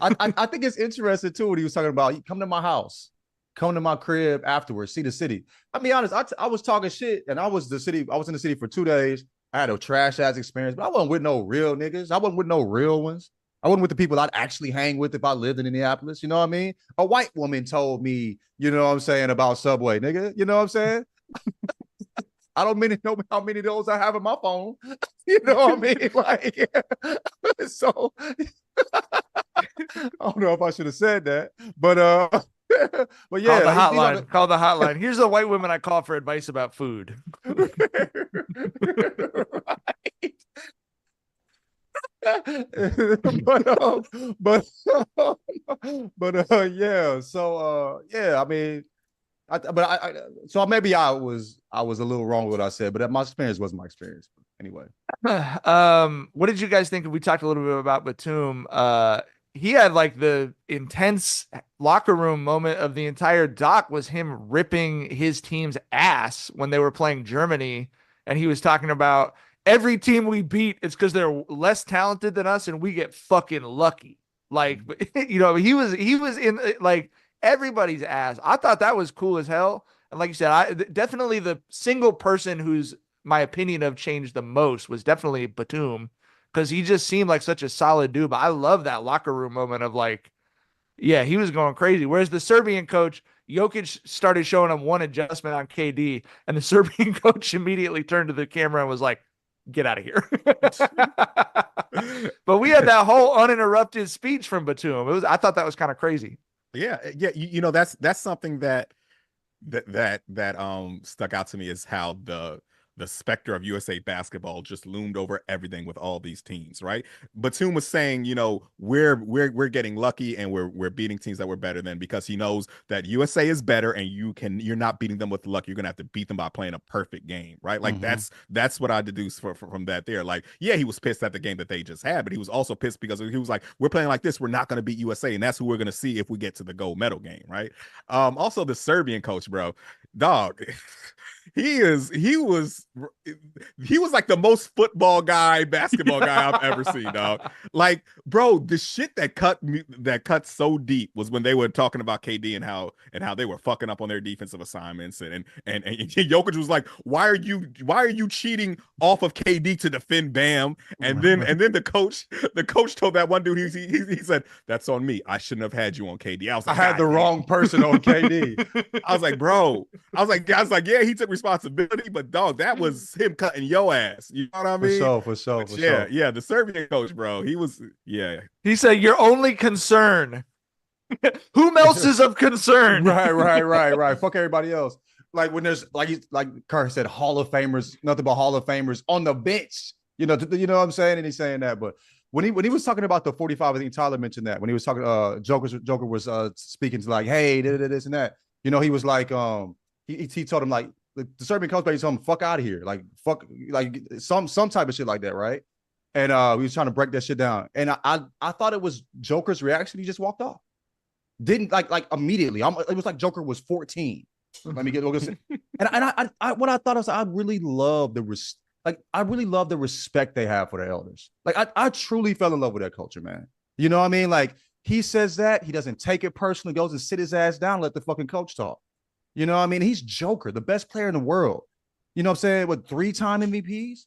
I think it's interesting too what he was talking about. Come to my house, come to my crib afterwards, see the city. I'll be honest, I was talking shit, and I was in the city for 2 days. I had a trash ass experience, but I wasn't with no real niggas. I wasn't with no real ones. I wasn't with the people I'd actually hang with if I lived in Indianapolis. You know what I mean? A white woman told me, you know what I'm saying, about Subway, nigga. You know what I'm saying? I don't know how many of those I have on my phone. You know what I mean? Like, so I don't know if I should have said that, but but yeah, call the hotline. Here's the white women I call for advice about food. Yeah, so yeah, I mean, so maybe I was a little wrong with what I said, but my experience wasn't my experience anyway. What did you guys think? We talked a little bit about Batum. He had like the intense locker room moment of the entire doc was him ripping his team's ass when they were playing Germany, and he was talking about every team we beat, it's because they're less talented than us, and we get fucking lucky. Like, you know, he was in like everybody's ass. I thought that was cool as hell. And like you said, I definitely the single person whose my opinion of changed the most was definitely Batum, because he just seemed like such a solid dude. But I love that locker room moment of like, yeah, he was going crazy. Whereas the Serbian coach, Jokic, started showing him one adjustment on KD, and the Serbian coach immediately turned to the camera and was like, get out of here. But we had that whole uninterrupted speech from Batum. I thought that was kind of crazy. Yeah. You know, that's something that stuck out to me, is how the specter of USA basketball just loomed over everything with all these teams, right? Batum was saying, you know, we're getting lucky, and we're beating teams that we're better than, because he knows that USA is better, and you're not beating them with luck. You're gonna have to beat them by playing a perfect game, right? Like that's what I deduced from that there. Like, yeah, he was pissed at the game that they just had, but he was also pissed because he was like, we're playing like this, we're not gonna beat USA, and that's who we're gonna see if we get to the gold medal game, right? Also the Serbian coach, bro. dog. He was like the most football guy, basketball guy I've ever seen, dog. Like, bro, the shit that cut so deep was when they were talking about KD and how they were fucking up on their defensive assignments, and Jokic was like, why are you cheating off of KD to defend Bam? And then the coach told that one dude, he said, that's on me. I shouldn't have had you on KD. I was like, I had the wrong person on KD. I was like, bro. I was like, yeah, he took responsibility, but dog, that was him cutting your ass. You know what I mean? For sure. Yeah, the Serbian coach, bro. He was, yeah. He said, "Your only concern." Whom else is of concern? Right. Fuck everybody else. Like when there's like Kerr said, Hall of Famers, nothing but Hall of Famers on the bench. You know what I'm saying? And he's saying that, but when he was talking about the 45, I think Tyler mentioned that when he was talking, Joker was speaking to like, hey, this and that. You know, he was like, he told him like the Serbian coach, he told him, fuck out of here, like fuck, like some type of shit like that, right? And we was trying to break that shit down, and I thought it was Joker's reaction. He just walked off, didn't like immediately. It was like Joker was 14. Let me get and I what I thought was I really love the respect they have for their elders. Like I truly fell in love with that culture, man. You know what I mean? Like he says that he doesn't take it personally, goes and sit his ass down, let the fucking coach talk. You know what I mean? He's Joker, the best player in the world. You know what I'm saying? With 3-time MVPs.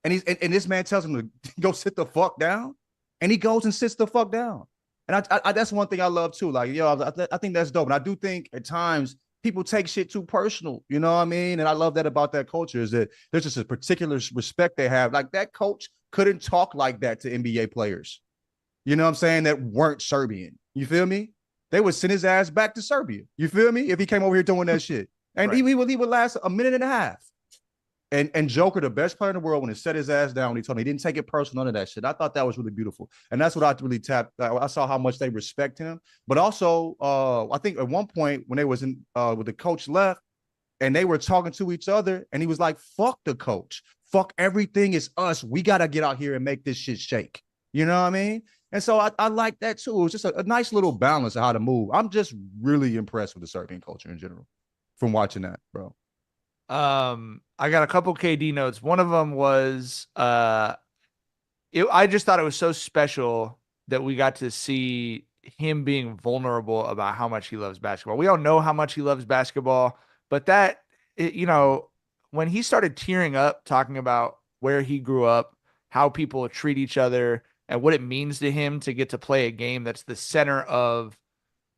And and this man tells him to go sit the fuck down. And he goes and sits the fuck down. And I that's one thing I love too. Like, I think that's dope. And I do think at times people take shit too personal. You know what I mean? And I love that about that culture is that there's just a particular respect they have. Like that coach couldn't talk like that to NBA players. You know what I'm saying? That weren't Serbian. You feel me? They would send his ass back to Serbia. You feel me? If he came over here doing that shit. And right. he would last a minute and a half. And Joker, the best player in the world, when he set his ass down, when he told me he didn't take it personal, none of that shit. I thought that was really beautiful. And that's what I really tapped. I saw how much they respect him. But also, I think at one point when they was in with the coach left and they were talking to each other, and he was like, fuck the coach. Fuck everything is us. We got to get out here and make this shit shake. You know what I mean? And so I like that too. It was just a nice little balance of how to move. I'm just really impressed with the Serbian culture in general from watching that, bro. I got a couple KD notes. One of them was I just thought it was so special that we got to see him being vulnerable about how much he loves basketball. We all know how much he loves basketball, but when he started tearing up talking about where he grew up, how people treat each other, and what it means to him to get to play a game that's the center of,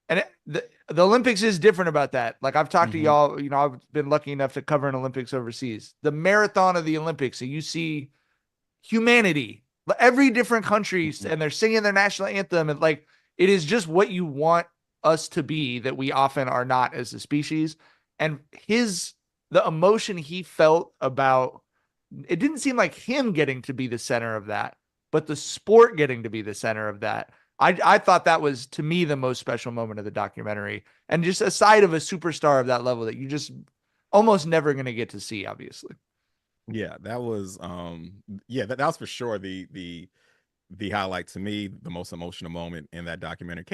and the Olympics is different about that. Like I've talked to y'all, I've been lucky enough to cover an Olympics overseas. The marathon of the Olympics, and you see humanity, every different country, and they're singing their national anthem, and like it is just what you want us to be that we often are not as a species. And the emotion he felt about it didn't seem like him getting to be the center of that, but the sport getting to be the center of that. I thought that was, to me, the most special moment of the documentary, and just a side of a superstar of that level that you just almost never going to get to see, obviously. Yeah, that was, that was for sure the highlight to me, the most emotional moment in that documentary.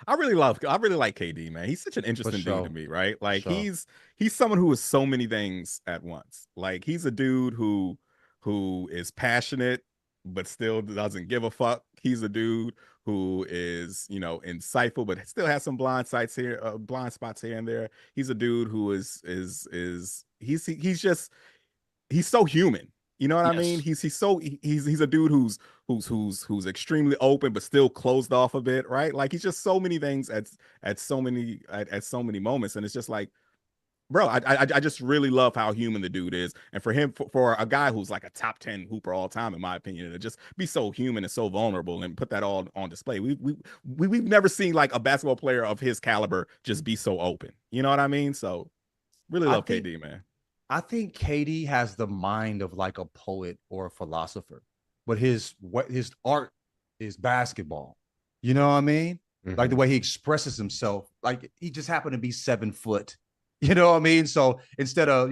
I really like KD, man. He's such an interesting dude to me, right? Like he's someone who is so many things at once. Like he's a dude who is passionate but still doesn't give a fuck. He's a dude who is, insightful, but still has some blind spots here and there. He's a dude who is he's so human. You know what I mean? He's a dude who's extremely open but still closed off a bit, right? Like he's just so many things at so many moments, and it's just like, bro, I just really love how human the dude is, and for him, for a guy who's like a top 10 hooper all time, in my opinion, to just be so human and so vulnerable and put that all on display. We've never seen like a basketball player of his caliber just be so open. You know what I mean? So really love KD, man. I think KD has the mind of like a poet or a philosopher, but his art is basketball. You know what I mean? Mm-hmm. Like the way he expresses himself, like he just happened to be 7 foot. You know what I mean? So instead of,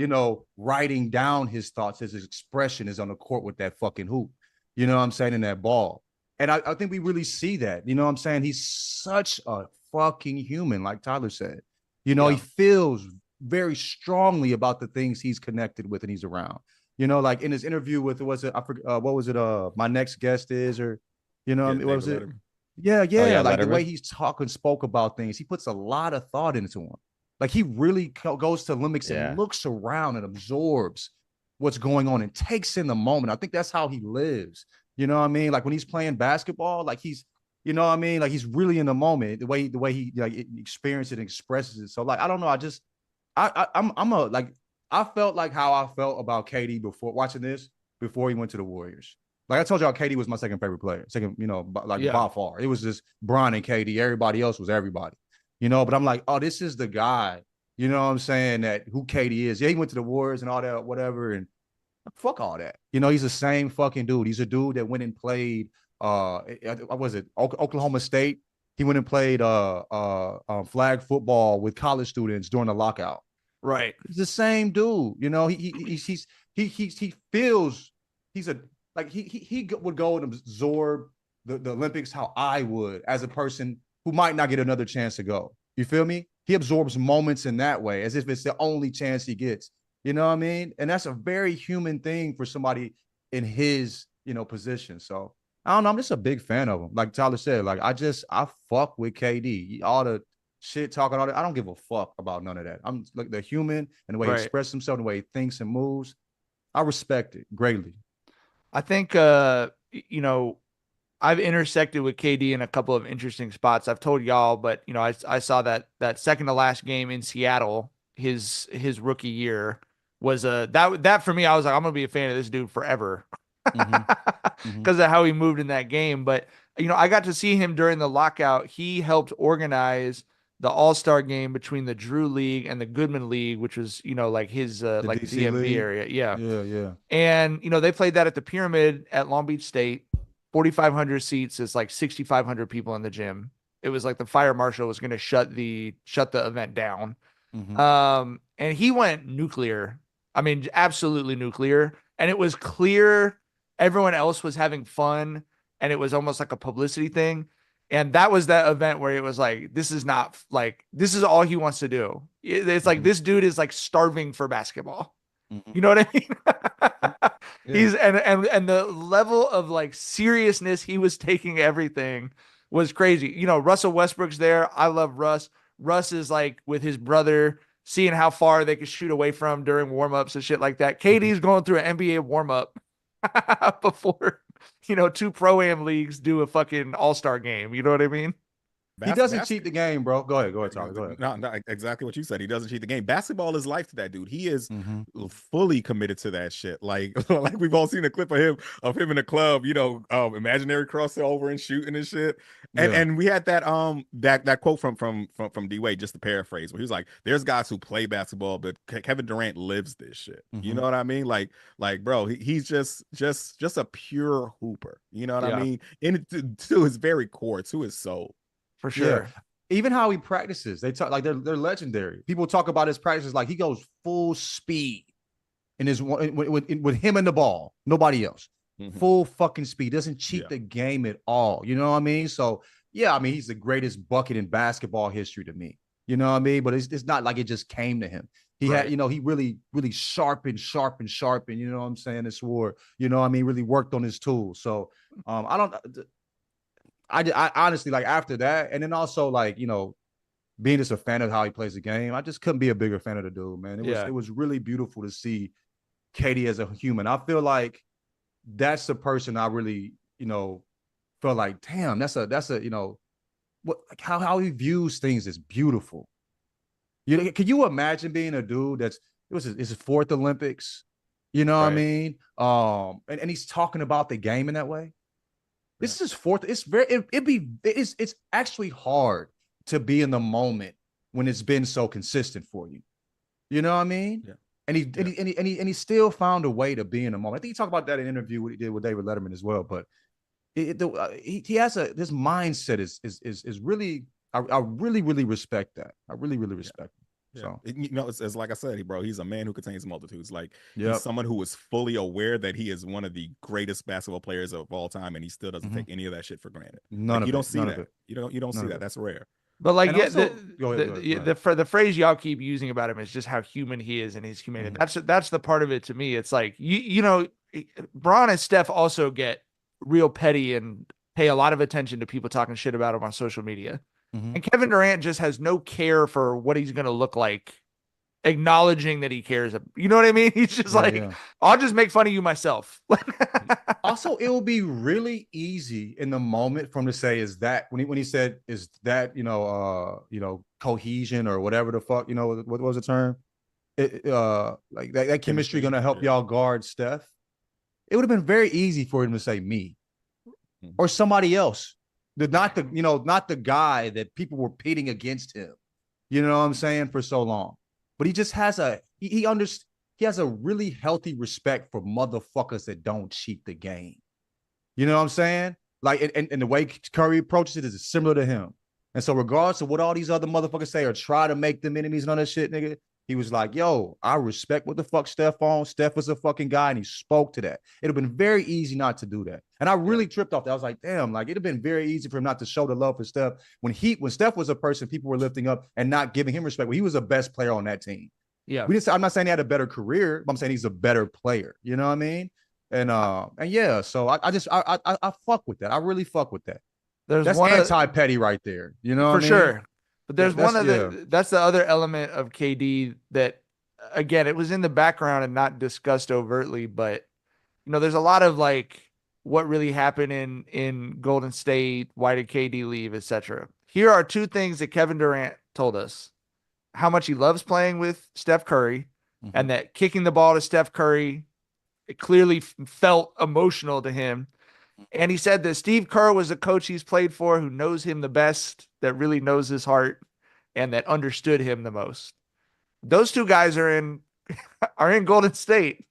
writing down his thoughts, his expression is on the court with that fucking hoop. You know what I'm saying? In that ball. And I think we really see that. You know what I'm saying? He's such a fucking human, like Tyler said. He feels very strongly about the things he's connected with and he's around. You know, like in his interview with I forget what was it? My next guest is, or what was it? Yeah, like the way he's spoke about things, he puts a lot of thought into them. Like he really goes to Olympics and looks around and absorbs what's going on and takes in the moment. I think that's how he lives. You know what I mean? Like when he's playing basketball, like he's, you know what I mean? Like he's really in the moment, the way he like experiences it and expresses it. So like, I don't know. I felt like how I felt about KD before he went to the Warriors. Like I told y'all, KD was my second favorite player. By far. It was just Bron and KD. Everybody else was everybody. But I'm like, oh, this is the guy, you know what I'm saying, that who KD is. Yeah, he went to the Warriors and all that, whatever, and fuck all that. He's the same fucking dude. He's a dude that went and played what was it? Oklahoma State. He went and played flag football with college students during the lockout. Right. He's the same dude. He feels he would go and absorb the Olympics how I would as a person who might not get another chance to go. You feel me? He absorbs moments in that way as if it's the only chance he gets. You know what I mean? And that's a very human thing for somebody in his, position. So I don't know. I'm just a big fan of him. Like Tyler said, like I fuck with KD. All the shit talking, all that. I don't give a fuck about none of that. I'm like the human and the way he expresses himself, the way he thinks and moves. I respect it greatly. I think, I've intersected with KD in a couple of interesting spots. I've told y'all, but I saw that second to last game in Seattle, his rookie year was that for me. I was like, I'm gonna be a fan of this dude forever because of how he moved in that game. But I got to see him during the lockout. He helped organize the All-Star game between the Drew League and the Goodman League, which was like his like DMV League area. Yeah. And they played that at the Pyramid at Long Beach State. 4,500 seats is like 6,500 people in the gym. It was like the fire marshal was going to shut the event down. And he went nuclear. I mean, absolutely nuclear. And it was clear everyone else was having fun. And it was almost like a publicity thing. And that was that event where it was like, this is all he wants to do. It's like, this dude is like starving for basketball. You know what I mean? He's and the level of like seriousness he was taking everything was crazy. Russell Westbrook's there. I love Russ. Russ is like with his brother, seeing how far they could shoot away from during warmups and shit like that. KD's going through an NBA warmup before, two pro-am leagues do a fucking all-star game. You know what I mean? He doesn't cheat the game, bro. Go ahead, Tyler. Go ahead. No, exactly what you said. He doesn't cheat the game. Basketball is life to that dude. He is fully committed to that shit. Like we've all seen a clip of him in the club, imaginary crossover and shooting and shit. And we had that that quote from D Wade, just to paraphrase, where he was like, "There's guys who play basketball, but Kevin Durant lives this shit." You know what I mean? Like bro, he's just a pure hooper. You know what I mean? To his very core, to his soul. For sure. Yeah. Even how he practices, they talk like they're legendary. People talk about his practices like he goes full speed in his with him and the ball, nobody else. Full fucking speed. Doesn't cheat the game at all. You know what I mean? So yeah, I mean he's the greatest bucket in basketball history to me. You know what I mean? But it's not like it just came to him. He had, he really sharpened. You know what I'm saying? This war. You know what I mean? Really worked on his tools. So I honestly, like after that, and then also like, being just a fan of how he plays the game, I just couldn't be a bigger fan of the dude, man. It was really beautiful to see KD as a human. I feel like that's the person I really, felt like, damn, that's a what like how he views things is beautiful. Can you imagine being a dude it's his fourth Olympics? You know what I mean? And he's talking about the game in that way. This is his fourth. It's actually hard to be in the moment when it's been so consistent for you. You know what I mean? Yeah. And he still found a way to be in the moment. I think he talked about that in an interview what he did with David Letterman as well. But he has this mindset is really I really respect that. I really respect it. So it's like I said, bro, he's a man who contains multitudes. Like he's someone who is fully aware that he is one of the greatest basketball players of all time, and he still doesn't take any of that shit for granted. You don't see that. You don't see that. That's rare. But like, And yeah, also, go ahead. the phrase y'all keep using about him is just how human he is and his humanity. That's the part of it to me. It's like you know, Bron and Steph also get real petty and pay a lot of attention to people talking shit about him on social media. And Kevin Durant just has no care for what he's going to look like, acknowledging that he cares. You know what I mean? He's just I'll just make fun of you myself. Also, it will be really easy in the moment for him to say, "Is that when he said, is that cohesion or whatever the fuck, what was the term? Like that chemistry going to help y'all guard Steph?" It would have been very easy for him to say me or somebody else, not the guy that people were pitting against him. You know what I'm saying, for so long. But he just has he has a really healthy respect for motherfuckers that don't cheat the game. You know what I'm saying? Like, and the way Curry approaches it is similar to him. And so regardless of what all these other motherfuckers say or try to make them enemies and all that shit, nigga, he was like, yo, I respect what the fuck Steph on. Steph was a fucking guy, and he spoke to that. It'd have been very easy not to do that. And I really tripped off that. I was like, damn, like, it'd have been very easy for him not to show the love for Steph when Steph was a person people were lifting up and not giving him respect. When he was the best player on that team. Yeah. I'm not saying he had a better career, but I'm saying he's a better player. You know what I mean? And yeah, so I fuck with that. I really fuck with that. That's anti-petty right there. You know what I mean? For sure. But there's that's the other element of KD that, again, it was in the background and not discussed overtly, but there's a lot of like what really happened in Golden State, why did KD leave, etc. Here are two things that Kevin Durant told us: how much he loves playing with Steph Curry, and that kicking the ball to Steph Curry, it clearly felt emotional to him. And he said that Steve Kerr was a coach he's played for who knows him the best, that really knows his heart, and that understood him the most. Those two guys are in Golden State.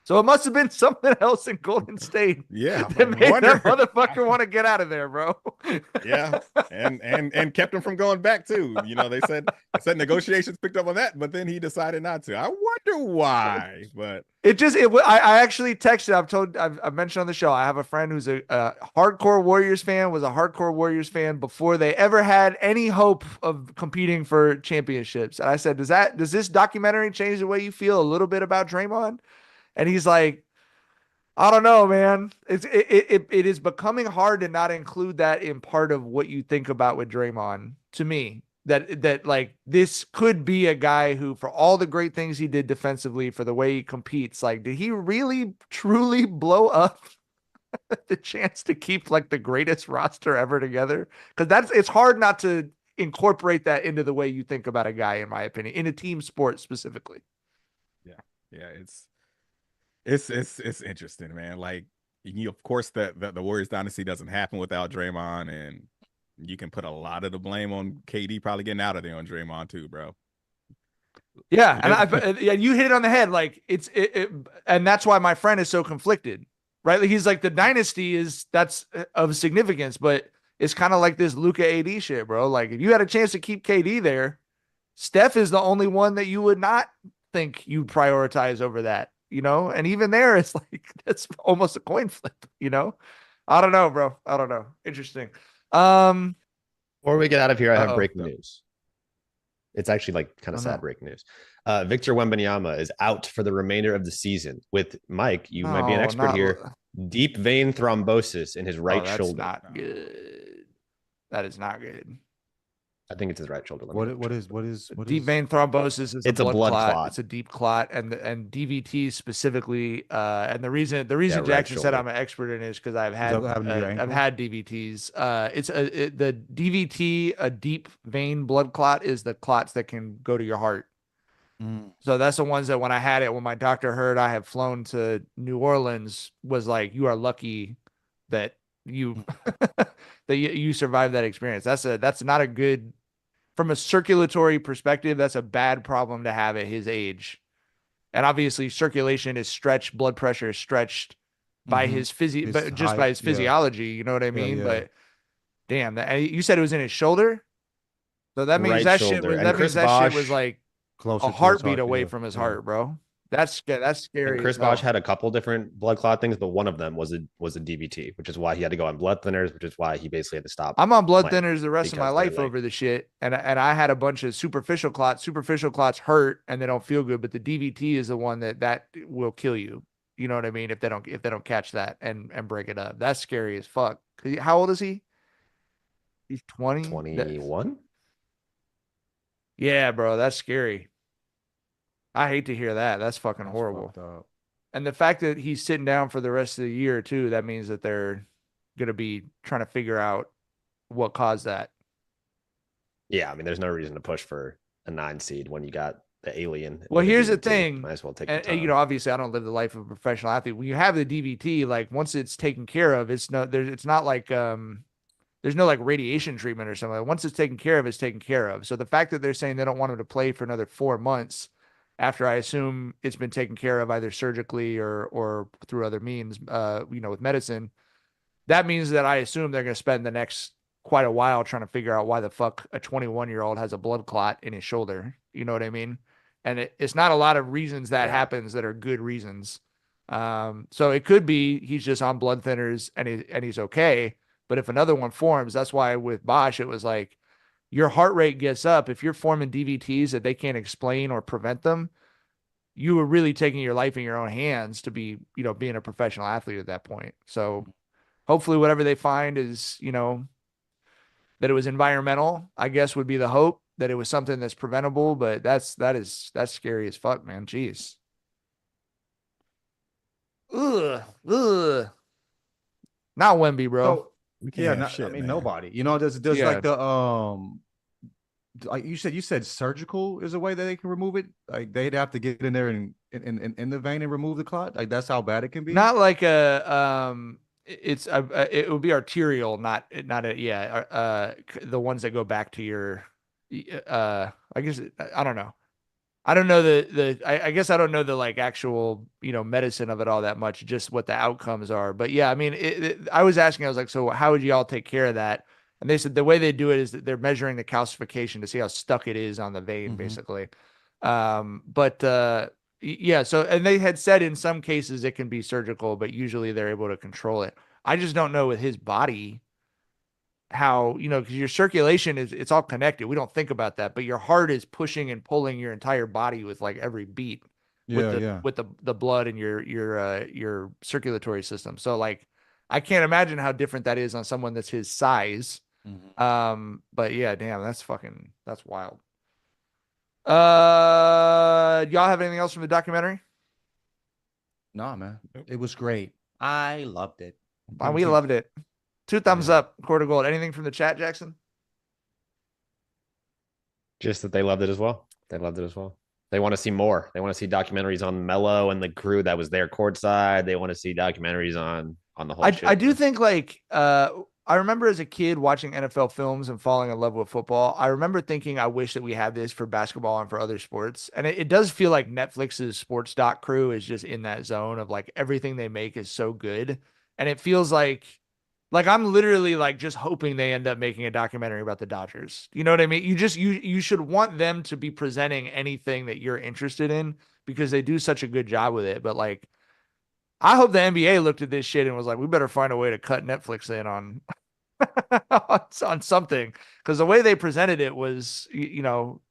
So it must have been something else in Golden State. Yeah. That made that motherfucker want to get out of there, bro. Yeah. And kept him from going back too. They said negotiations picked up on that, but then he decided not to. I wonder why, but I actually texted, I've mentioned on the show, I have a friend who's a hardcore Warriors fan, was a hardcore Warriors fan before they ever had any hope of competing for championships. And I said, does this documentary change the way you feel a little bit about Draymond? And he's like, I don't know, man. It is becoming hard to not include that in part of what you think about with Draymond, to me. That like, this could be a guy who, for all the great things he did defensively, for the way he competes, like, did he really truly blow up the chance to keep like the greatest roster ever together? Because it's hard not to incorporate that into the way you think about a guy, in my opinion, in a team sport specifically. Yeah, it's interesting, man. Like, of course, the Warriors dynasty doesn't happen without Draymond, and you can put a lot of the blame on KD probably getting out of there on Draymond too, bro. Yeah, and you hit it on the head. Like, and that's why my friend is so conflicted, right? Like, he's like, the dynasty that's of significance, but it's kind of like this Luka AD shit, bro. Like, if you had a chance to keep KD there, Steph is the only one that you would not think you'd prioritize over that. And even there, it's like, that's almost a coin flip, I don't know, bro. I don't know. Interesting. Before we get out of here, I have breaking news. It's actually like kind of sad breaking news. Victor Wembanyama is out for the remainder of the season with, Mike, you might be an expert here, deep vein thrombosis in his right shoulder. That's not good. That is not good. I think it's his right shoulder. What is deep vein thrombosis? It's a blood clot. It's a deep clot, and DVT specifically. And the reason Jackson said I'm an expert in it is because I've had DVTs. The DVT, a deep vein blood clot, is the clots that can go to your heart. So that's the ones that when I had it, when my doctor heard I had flown to New Orleans, was like, you are lucky that you that you survived that experience. That's not a good, from a circulatory perspective, that's a bad problem to have at his age. And obviously circulation is stretched, blood pressure is stretched by his physiology, you know what I mean? But damn, you said it was in his shoulder, so that means that shit was, shit was like closer, a heartbeat away from his heart, bro. That's scary. And Chris as hell. Bosh had a couple different blood clot things, but one of them was a DVT, which is why he had to go on blood thinners, which is why he basically had to stop. I'm on blood playing thinners the rest of my because life they're like- over the shit, and I had a bunch of superficial clots. Superficial clots hurt and they don't feel good, but the DVT is the one that will kill you. You know what I mean? If they don't catch that and break it up, that's scary as fuck. How old is he? He's 20. 21. Yeah, bro, that's scary. I hate to hear that. That's fucking That's horrible. fucked up. And the fact that he's sitting down for the rest of the year too, that means that they're gonna be trying to figure out what caused that. Yeah, I mean, there's no reason to push for a 9 seed when you got the alien. Well, with a here's the DVT. thing, Might as well take and the time. you know, obviously, I don't live the life of a professional athlete. When you have the DVT, like once it's taken care of, it's not like there's no like radiation treatment or something. Once it's taken care of, it's taken care of. So the fact that they're saying they don't want him to play for another 4 months after, I assume it's been taken care of either surgically or through other means, you know, with medicine, that means that I assume they're going to spend the next quite a while trying to figure out why the fuck a 21-year-old has a blood clot in his shoulder. You know what I mean? And it's not a lot of reasons that happens that are good reasons. So it could be he's just on blood thinners and he's okay. But if another one forms, that's why with Bosch, it was like your heart rate gets up. If you're forming DVTs that they can't explain or prevent them, you were really taking your life in your own hands to be, you know, being a professional athlete at that point. So hopefully whatever they find is, you know, that it was environmental, I guess would be the hope, that it was something that's preventable, but that's scary as fuck, man. Jeez. Ugh. Not Wemby, bro. So, We can't yeah, have not, shit, I mean man. nobody. You know, there's Yeah. like the like you said surgical is a way that they can remove it. Like they'd have to get in there and in the vein and remove the clot. Like that's how bad it can be. Not like it would be arterial, not the ones that go back to your I guess I don't know. I don't know I guess I don't know the like actual, you know, medicine of it all that much, just what the outcomes are. But yeah, I mean, I was asking, I was like, so how would you all take care of that? And they said the way they do it is that they're measuring the calcification to see how stuck it is on the vein, basically. Yeah, so, and they had said in some cases it can be surgical, but usually they're able to control it. I just don't know with his body how, you know, because your circulation it's all connected. We don't think about that, but your heart is pushing and pulling your entire body with like every beat with the blood and your circulatory system. So like I can't imagine how different that is on someone that's his size. But yeah, damn, that's wild. Y'all have anything else from the documentary? Nah, man. It was great. I loved it. We loved it. 2 thumbs up, quarter gold. Anything from the chat, Jackson? Just that they loved it as well. They loved it as well. They want to see more. They want to see documentaries on Melo and the crew that was there courtside. They want to see documentaries on the whole shit. I do think like I remember as a kid watching NFL films and falling in love with football. I remember thinking I wish that we had this for basketball and for other sports. And it does feel like Netflix's sports doc crew is just in that zone of like everything they make is so good. And it feels like I'm literally like just hoping they end up making a documentary about the Dodgers. You know what I mean? You should want them to be presenting anything that you're interested in because they do such a good job with it. But like, I hope the NBA looked at this shit and was like, we better find a way to cut Netflix in on on something, because the way they presented it was, you know,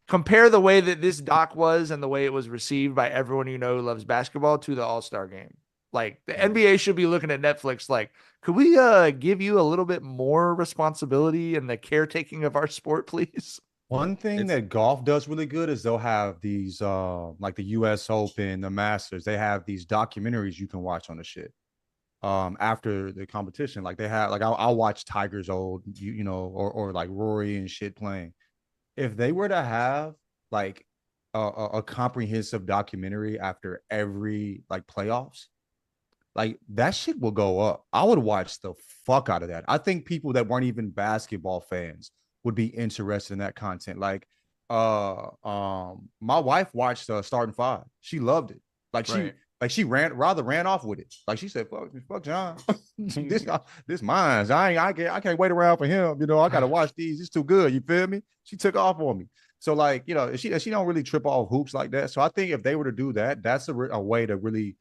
compare the way that this doc was and the way it was received by everyone you know who loves basketball to the All-Star game. Like the NBA should be looking at Netflix like, could we give you a little bit more responsibility in the caretaking of our sport, please? One thing that golf does really good is they'll have these like the US Open, the Masters, they have these documentaries you can watch on the shit after the competition. Like they have, like I'll watch Tiger's old, you know, or like Rory and shit playing. If they were to have like a comprehensive documentary after every like playoffs, like that shit will go up. I would watch the fuck out of that. I think people that weren't even basketball fans would be interested in that content. Like my wife watched Starting Five. She loved it. Like she ran off with it. Like she said, fuck John. this mine's. I can't wait around for him. You know, I gotta watch these. It's too good. You feel me? She took off on me. So like, you know, she don't really trip off hoops like that. So I think if they were to do that, that's a way to really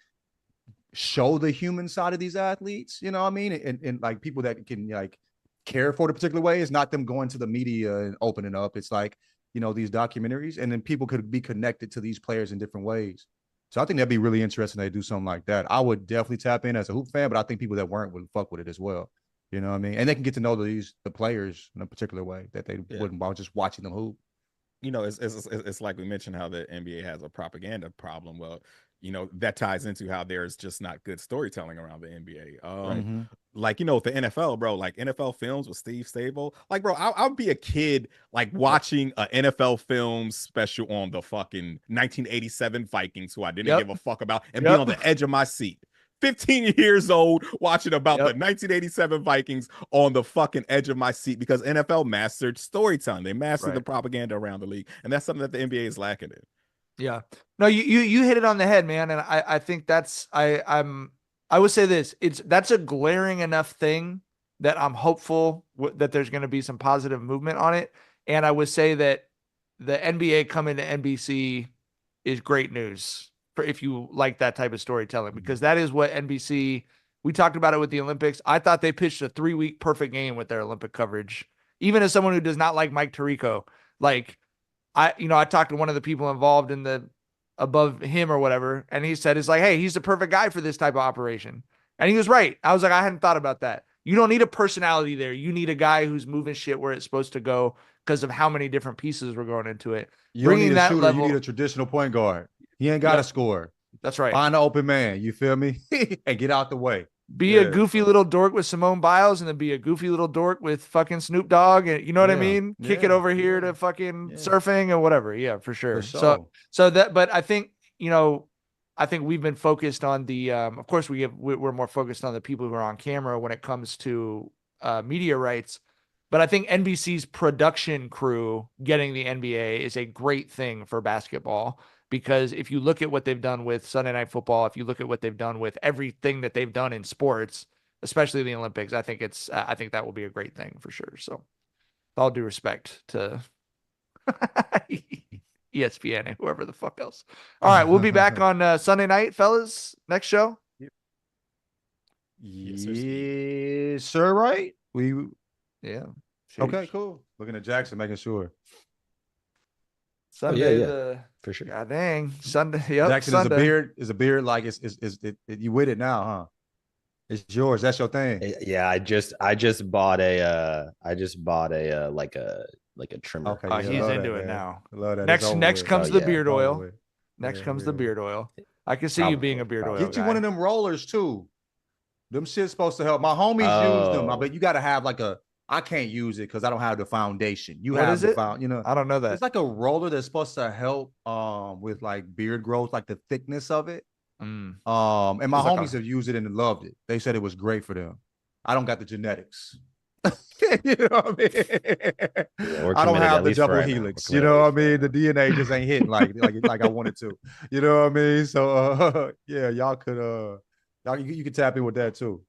show the human side of these athletes. You know what I mean? And like people that can like care for the particular way. It's not them going to the media and opening up. It's like, you know, these documentaries, and then people could be connected to these players in different ways. So I think that'd be really interesting to do something like that. I would definitely tap in as a hoop fan, but I think people that weren't would fuck with it as well. You know what I mean? And they can get to know the players in a particular way that they wouldn't while just watching them hoop. You know, it's like we mentioned how the NBA has a propaganda problem. Well, you know, that ties into how there's just not good storytelling around the NBA. Like, you know, with the NFL, bro, like NFL films with Steve Stable, like, bro, I'll be a kid like watching an NFL Films special on the fucking 1987 Vikings, who I didn't give a fuck about, and be on the edge of my seat. 15 years old watching about the 1987 Vikings on the fucking edge of my seat, because NFL mastered storytelling. They mastered the propaganda around the league, and that's something that the NBA is lacking in. Yeah. No, you hit it on the head, man. And I think that's I would say this. That's a glaring enough thing that I'm hopeful that there's going to be some positive movement on it. And I would say that the NBA coming to NBC is great news for if you like that type of storytelling, because that is what NBC, we talked about it with the Olympics. I thought they pitched a 3-week perfect game with their Olympic coverage. Even as someone who does not like Mike Tirico, like I talked to one of the people involved in the above him or whatever, and he said, it's like, hey, he's the perfect guy for this type of operation. And he was right. I was like, I hadn't thought about that. You don't need a personality there. You need a guy who's moving shit where it's supposed to go because of how many different pieces were going into it. You don't need a shooter. You need a traditional point guard. He ain't got to score. That's right. Find an open man. You feel me? And get out the way. Be a goofy little dork with Simone Biles, and then be a goofy little dork with fucking Snoop Dogg. And you know what I mean? Kick it over here to fucking surfing or whatever. Yeah, for sure. So that, but I think, I think we've been focused on the, of course we're more focused on the people who are on camera when it comes to media rights. But I think NBC's production crew getting the NBA is a great thing for basketball, because if you look at what they've done with Sunday Night Football, if you look at what they've done with everything that they've done in sports, especially the Olympics, I think that will be a great thing for sure. So, with all due respect to ESPN and whoever the fuck else. All right, we'll be back on Sunday night, fellas. Next show. Yes, sir. Right? Yeah. Okay, cool. Looking at Jackson, making sure. Sunday, for sure. God dang, Sunday. Yep, Jackson Sunday. is a beard like you with it now, huh? It's yours. That's your thing. Yeah, I just bought a like a trimmer. Okay, he's into it now. I love that. Next comes the beard oil. Next comes the beard oil. I can see you being a beard oil. Get you one of them rollers too. Them shit's supposed to help. My homies use them. I bet you got to have like I can't use it because I don't have the foundation. What is it? I don't know that. It's like a roller that's supposed to help with like beard growth, like the thickness of it. And my homies have used it and loved it. They said it was great for them. I don't got the genetics. You know what I mean? I don't have the double helix. You know what I mean? The DNA just ain't hitting like I wanted to. You know what I mean? So yeah, y'all could you could tap in with that too.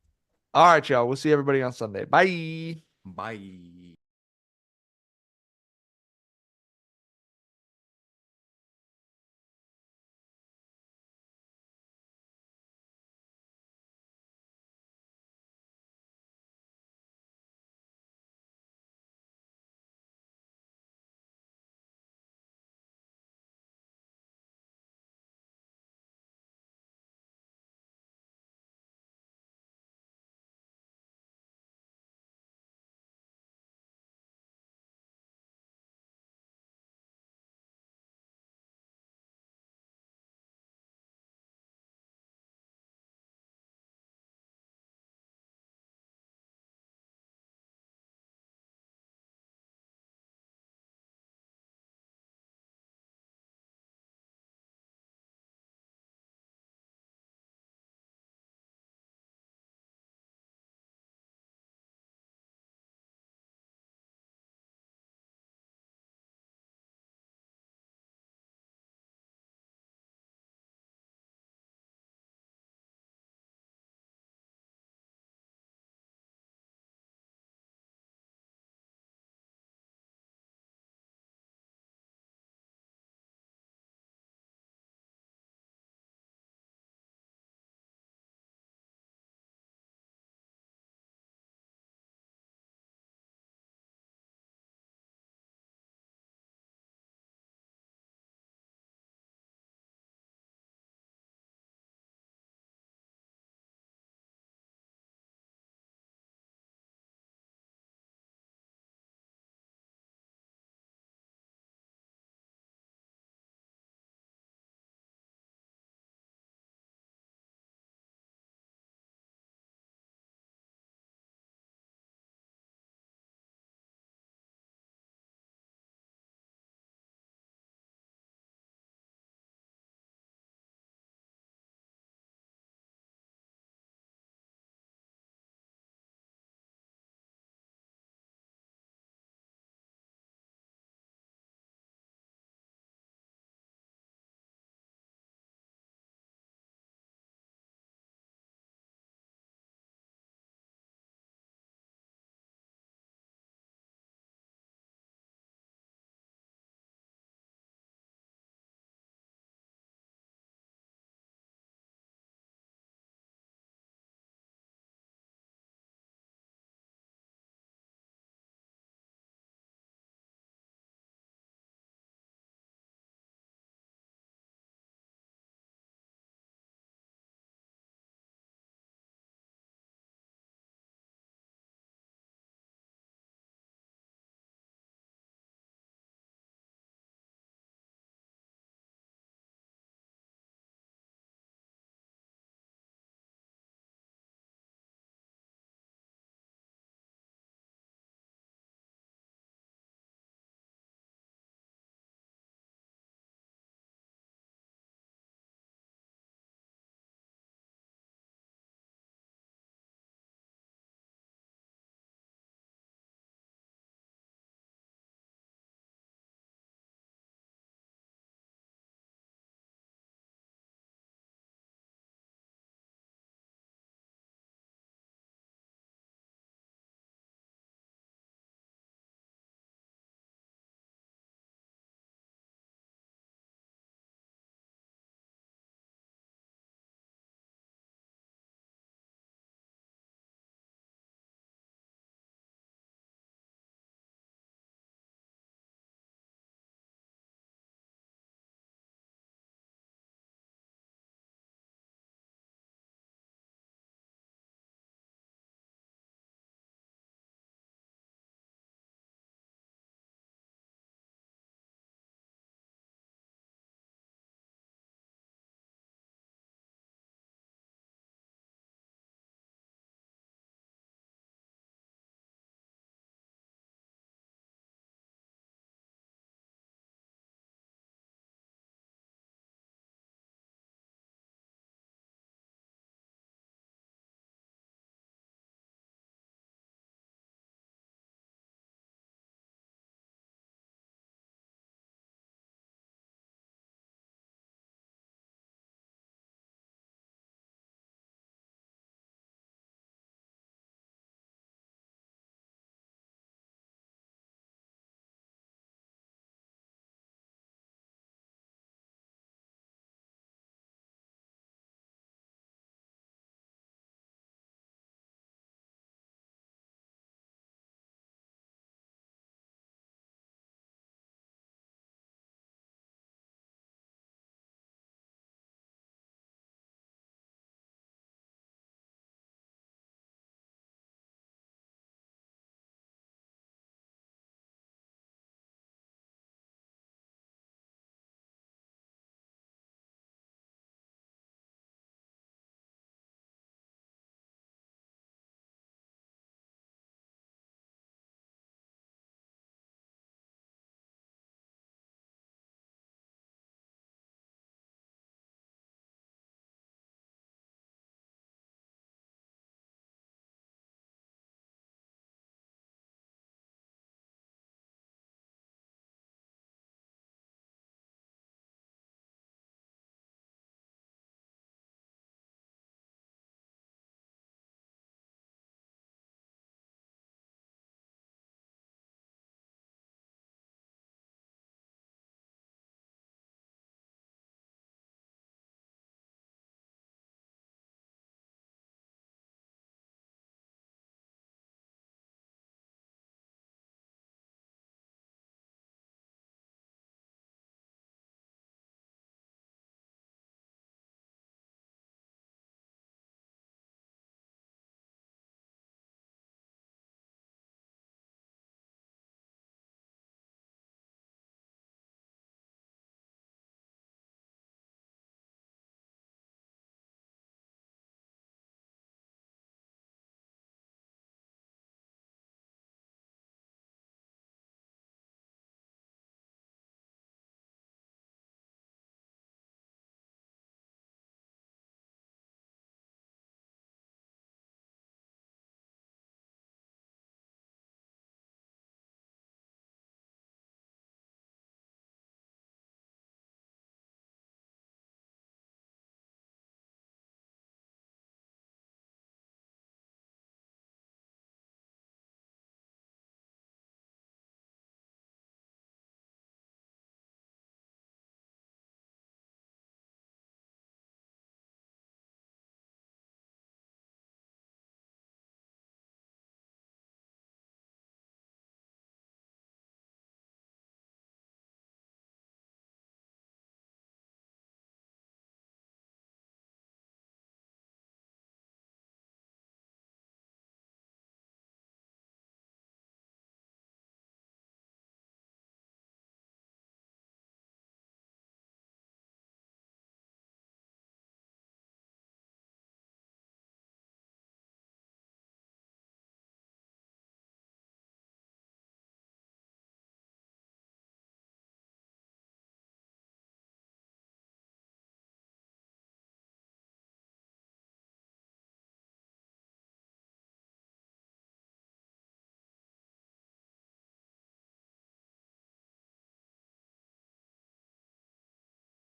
All right, y'all. We'll see everybody on Sunday. Bye. Bye.